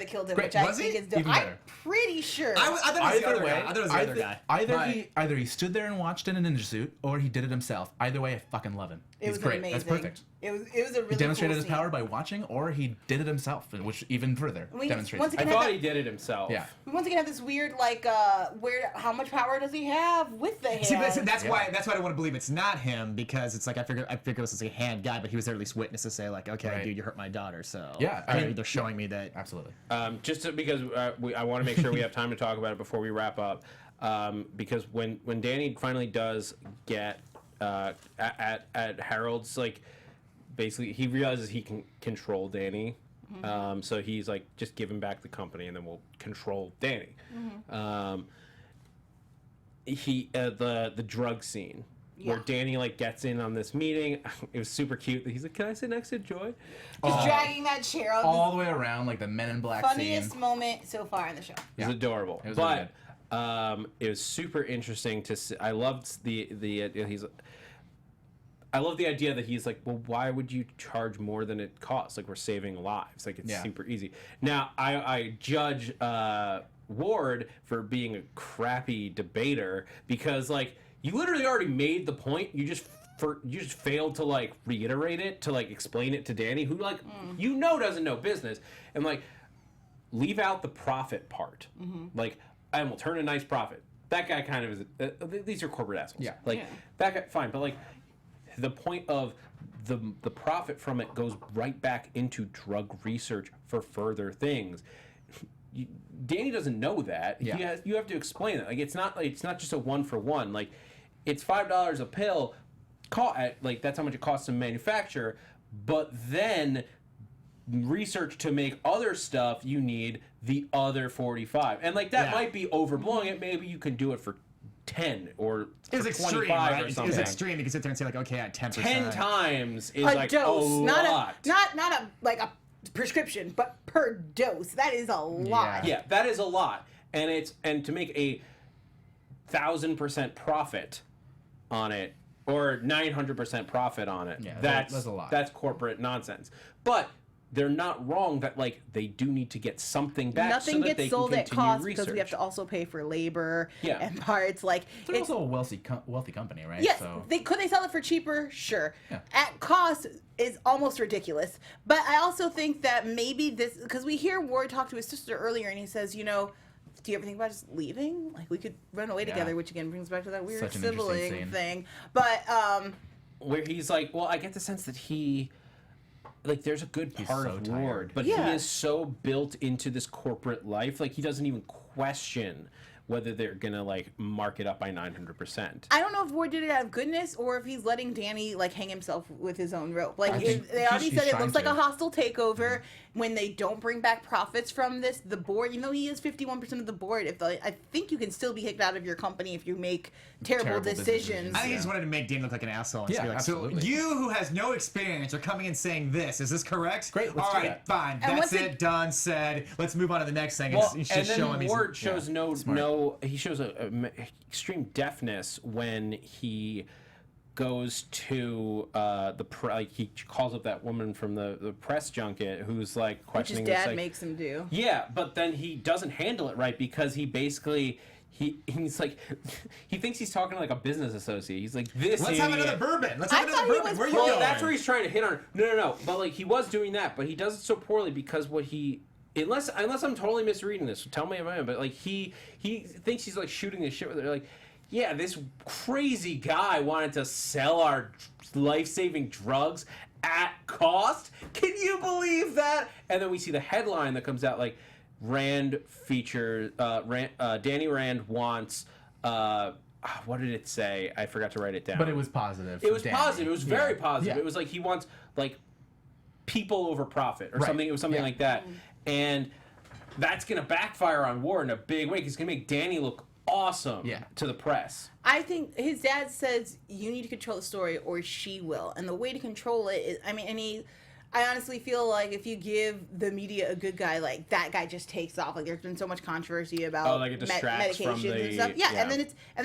S3: killed him,
S2: Great.
S3: which I
S2: Was he?
S3: think is dope.
S2: Even
S3: I'm
S2: better.
S3: pretty sure.
S4: I thought it was the other guy. I thought it was the other
S2: Either
S4: guy.
S2: either he stood there and watched in a ninja suit, or he did it himself. Either way, I fucking love him.
S3: It
S2: He's
S3: was
S2: great.
S3: amazing.
S2: That's perfect.
S3: It was a really
S2: He demonstrated
S3: cool
S2: his
S3: scene.
S2: power by watching, or he did it himself, which even further
S3: We-
S2: demonstrates.
S3: once
S2: his
S1: I
S3: again,
S2: power.
S1: thought he did it himself.
S2: Yeah.
S3: We once again have this weird, like, how much power does he have with the hand?
S4: See, but that's why I don't want to believe it's not him, because it's like I figure this is a hand guy, but he was there at least witness to say like, okay,
S2: Right.
S4: dude, you hurt my daughter, so
S2: Yeah, I mean-
S4: they're showing me that.
S2: Absolutely.
S1: Because I want to make sure we have time to talk about it before we wrap up. Because when Danny finally does get at Harold's, like, basically he realizes he can control Danny. So he's like, just give him back the company and then we'll control Danny. The drug scene where
S3: Yeah.
S1: Danny like gets in on this meeting. It was super cute. He's like, can I sit next to Joy?
S3: He's dragging that chair out.
S2: All the way around, like the Men in Black
S3: Funniest
S2: scene.
S3: moment so far in the show.
S1: It
S2: Yeah.
S1: was adorable.
S2: It was really
S1: But it was super interesting to see. I loved I love the idea that he's like, well, why would you charge more than it costs? Like, we're saving lives. Like, it's
S2: Yeah.
S1: super easy. Now, I judge Ward for being a crappy debater because, like, you literally already made the point. You just failed to like reiterate it, to like explain it to Danny, who like doesn't know business, and like leave out the profit part. Like, and we'll turn a nice profit. That guy kind of is. These are corporate assholes.
S2: Yeah.
S1: Like
S3: Yeah.
S1: that guy, fine, but like the point of the profit from it goes right back into drug research for further things. Danny doesn't know that.
S2: Yeah.
S1: You have to explain it. Like, it's not just a 1-for-1. Like, it's $5 a pill. Like, that's how much it costs to manufacture. But then research to make other stuff, you need the other 45. And like that might be overblowing it. Maybe you can do it for 10 or for
S4: It's extreme,
S1: 25
S4: right?
S1: or
S4: It's
S1: something.
S4: extreme. You can sit there and say like, okay, at 10%.
S1: 10 times is
S3: A
S1: like
S3: dose,
S1: a
S3: not
S1: lot.
S3: not a like a prescription, but per dose. That is a lot.
S1: Yeah, that is a lot, and to make a 1,000% profit on it or 900% profit on it.
S2: Yeah,
S1: that's
S2: that's a lot.
S1: That's corporate nonsense. But they're not wrong that like they do need to get something back.
S3: Nothing
S1: so that
S3: gets
S1: they
S3: sold
S1: can
S3: at
S1: continue
S3: cost
S1: research.
S3: because we have to also pay for labor
S1: Yeah.
S3: and parts. Like
S2: They're
S3: it's
S2: also a wealthy company, right?
S3: yes,
S2: So.
S3: could they sell it for cheaper? Sure.
S2: Yeah.
S3: At cost is almost ridiculous. But I also think that maybe this because we hear Ward talk to his sister earlier, and he says, do you ever think about just leaving? Like we could run away together, which again brings back to that weird
S2: Such an interesting
S3: sibling
S2: scene.
S3: thing. But
S1: where he's like, well, I get the sense that he, like, there's a good part
S2: so
S1: of
S2: tired.
S1: Ward, but
S3: Yeah.
S1: he is so built into this corporate life, like, he doesn't even question whether they're gonna, like, mark it up by 900%.
S3: I don't know if Ward did it out of goodness or if he's letting Danny like hang himself with his own rope. Like
S2: I think
S3: they already
S2: he's
S3: said, it
S2: trying
S3: looks like
S2: to.
S3: a hostile takeover. When they don't bring back profits from this, the board, even though he is 51% of the board, I think you can still be kicked out of your company if you make terrible
S2: Terrible
S3: decisions.
S2: decisions.
S4: I think he just wanted to make Dan look like an asshole. And
S2: Yeah,
S4: be like,
S2: absolutely.
S4: So you who has no experience are coming and saying this. Is this correct?
S2: Great, let's
S4: All
S2: do
S4: right,
S2: that.
S4: fine.
S3: And
S4: That's
S3: once
S4: it. Done. Said. Let's move on to the next thing.
S1: Well,
S4: It's
S1: and
S4: just show him
S1: then
S4: he's
S1: Ward shows
S2: smart.
S1: he shows a extreme deafness when he goes to he calls up that woman from the press junket who's like
S3: Which his
S1: questioning
S3: dad
S1: this, like,
S3: makes him do.
S1: yeah, but then he doesn't handle it right because he basically he's like he thinks he's talking to like a business associate. He's like, this
S4: Let's have
S1: idiot.
S4: another bourbon. Let's
S3: I
S4: have
S3: thought
S4: another
S3: he
S4: bourbon.
S3: was
S4: Where are you
S1: Well,
S4: going?
S1: that's where he's trying to hit on her. No. But like he was doing that, but he does it so poorly because what he unless I'm totally misreading this, tell me if I am. But like he thinks he's like shooting this shit with her. Like, yeah, this crazy guy wanted to sell our life-saving drugs at cost. Can you believe that? And then we see the headline that comes out like Danny Rand wants. What did it say? I forgot to write it down.
S2: But it was positive.
S1: It was
S2: Danny.
S1: positive. It was very
S2: Yeah.
S1: positive.
S2: Yeah.
S1: It was like he wants like people over profit or
S2: Right.
S1: something. It was something
S2: Yeah.
S1: like that, and that's gonna backfire on Ward in a big way. 'Cause it's gonna make Danny look awesome
S2: Yeah.
S1: to the press.
S3: I think his dad says you need to control the story or she will. And the way to control it is, I honestly feel like if you give the media a good guy, like that guy just takes off. Like there's been so much controversy about
S1: like it distracts from
S3: medications and
S1: the-
S3: stuff. Yeah,
S1: yeah.
S3: and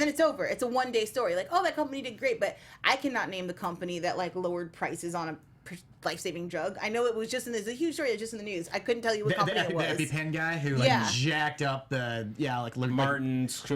S3: then it's over. It's a one-day story. Like, oh, that company did great, but I cannot name the company that like lowered prices on a life-saving drug. I know it was just there's a huge story that's just in the news. I couldn't tell you what company it was.
S4: The EpiPen guy who like
S3: Yeah.
S4: jacked up the
S1: Martin's.
S4: he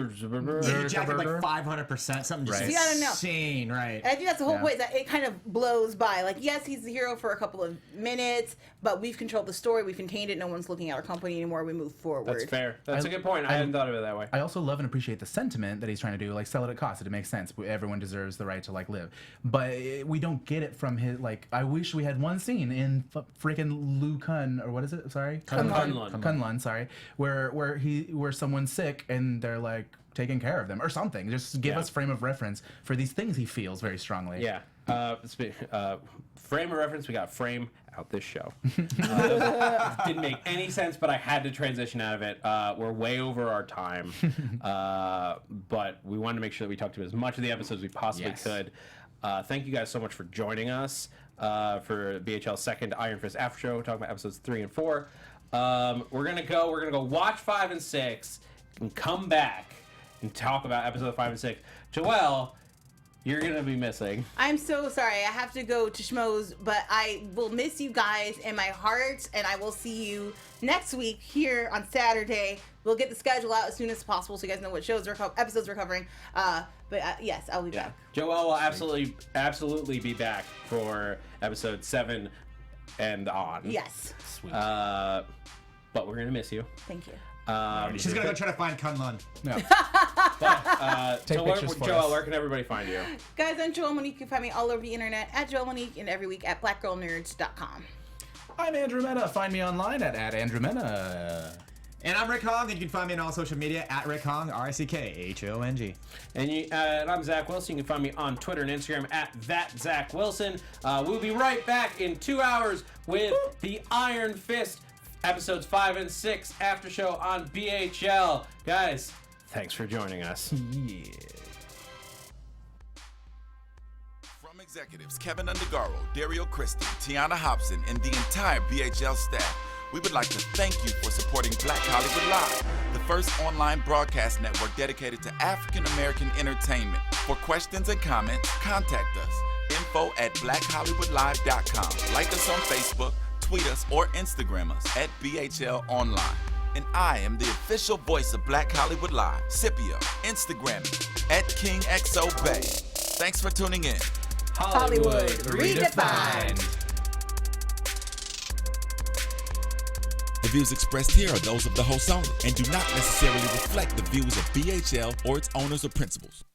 S4: jacked up like 500%, something just
S2: Right.
S3: See, I don't know.
S4: insane, right?
S3: And I think that's the whole
S2: Yeah.
S3: point. That it kind of blows by. Like, yes, he's the hero for a couple of minutes, but we've controlled the story. We've contained it. No one's looking at our company anymore. We move forward.
S1: That's fair. That's a good point. I hadn't thought of it that way.
S2: I also love and appreciate the sentiment that he's trying to do, like sell it at cost. It makes sense. Everyone deserves the right to like live, but we don't get it from his. Like, I wish we had one scene in freaking Lucan or what is it? Sorry, Kunlun. Sorry, where someone's sick and they're like taking care of them or something. Just give us frame of reference for these things he feels very strongly.
S1: Yeah. Frame of reference. We got frame out this show. Didn't make any sense, but I had to transition out of it. We're way over our time, but we wanted to make sure that we talked about as much of the episodes as we possibly could. Thank you guys so much for joining us for BHL's second Iron Fist After Show, talking about episodes 3 and 4. We're gonna go watch 5 and 6 and come back and talk about episode 5 and 6. Joelle, you're gonna be missing.
S3: I'm so sorry. I have to go to Schmoes, but I will miss you guys in my heart, and I will see you next week here on Saturday. We'll get the schedule out as soon as possible so you guys know what episodes we're covering. Yes, I'll be back.
S1: Joelle will absolutely be back for episode 7 and on.
S3: Yes.
S2: Sweet.
S1: But we're gonna miss you.
S3: Thank you.
S4: She's gonna go try to find Kunlun.
S2: No.
S1: So
S2: pictures for
S1: Joelle,
S2: us.
S1: where can everybody find you?
S3: Guys, I'm Joelle Monique. You can find me all over the internet at Joelle Monique and every week at blackgirlnerds.com.
S2: I'm Andrew Mena. Find me online at Andrew Mena.
S4: And I'm Rick Hong, and you can find me on all social media at Rick Hong, RICKHONG.
S1: And I'm Zach Wilson. You can find me on Twitter and Instagram at @ThatZachWilson. We'll be right back in 2 hours with the Iron Fist episodes 5 and 6 after show on BHL. Guys, thanks for joining us.
S2: Yeah.
S5: From executives Kevin Undergaro, Dario Christie, Tiana Hobson, and the entire BHL staff, we would like to thank you for supporting Black Hollywood Live, the first online broadcast network dedicated to African American entertainment. For questions and comments, contact us. info@blackhollywoodlive.com. Like us on Facebook, tweet us or Instagram us at BHL Online. And I am the official voice of Black Hollywood Live, Scipio, Instagram me at KingXOBay. Thanks for tuning in.
S3: Hollywood Redefined.
S5: The views expressed here are those of the host only and do not necessarily reflect the views of BHL or its owners or principals.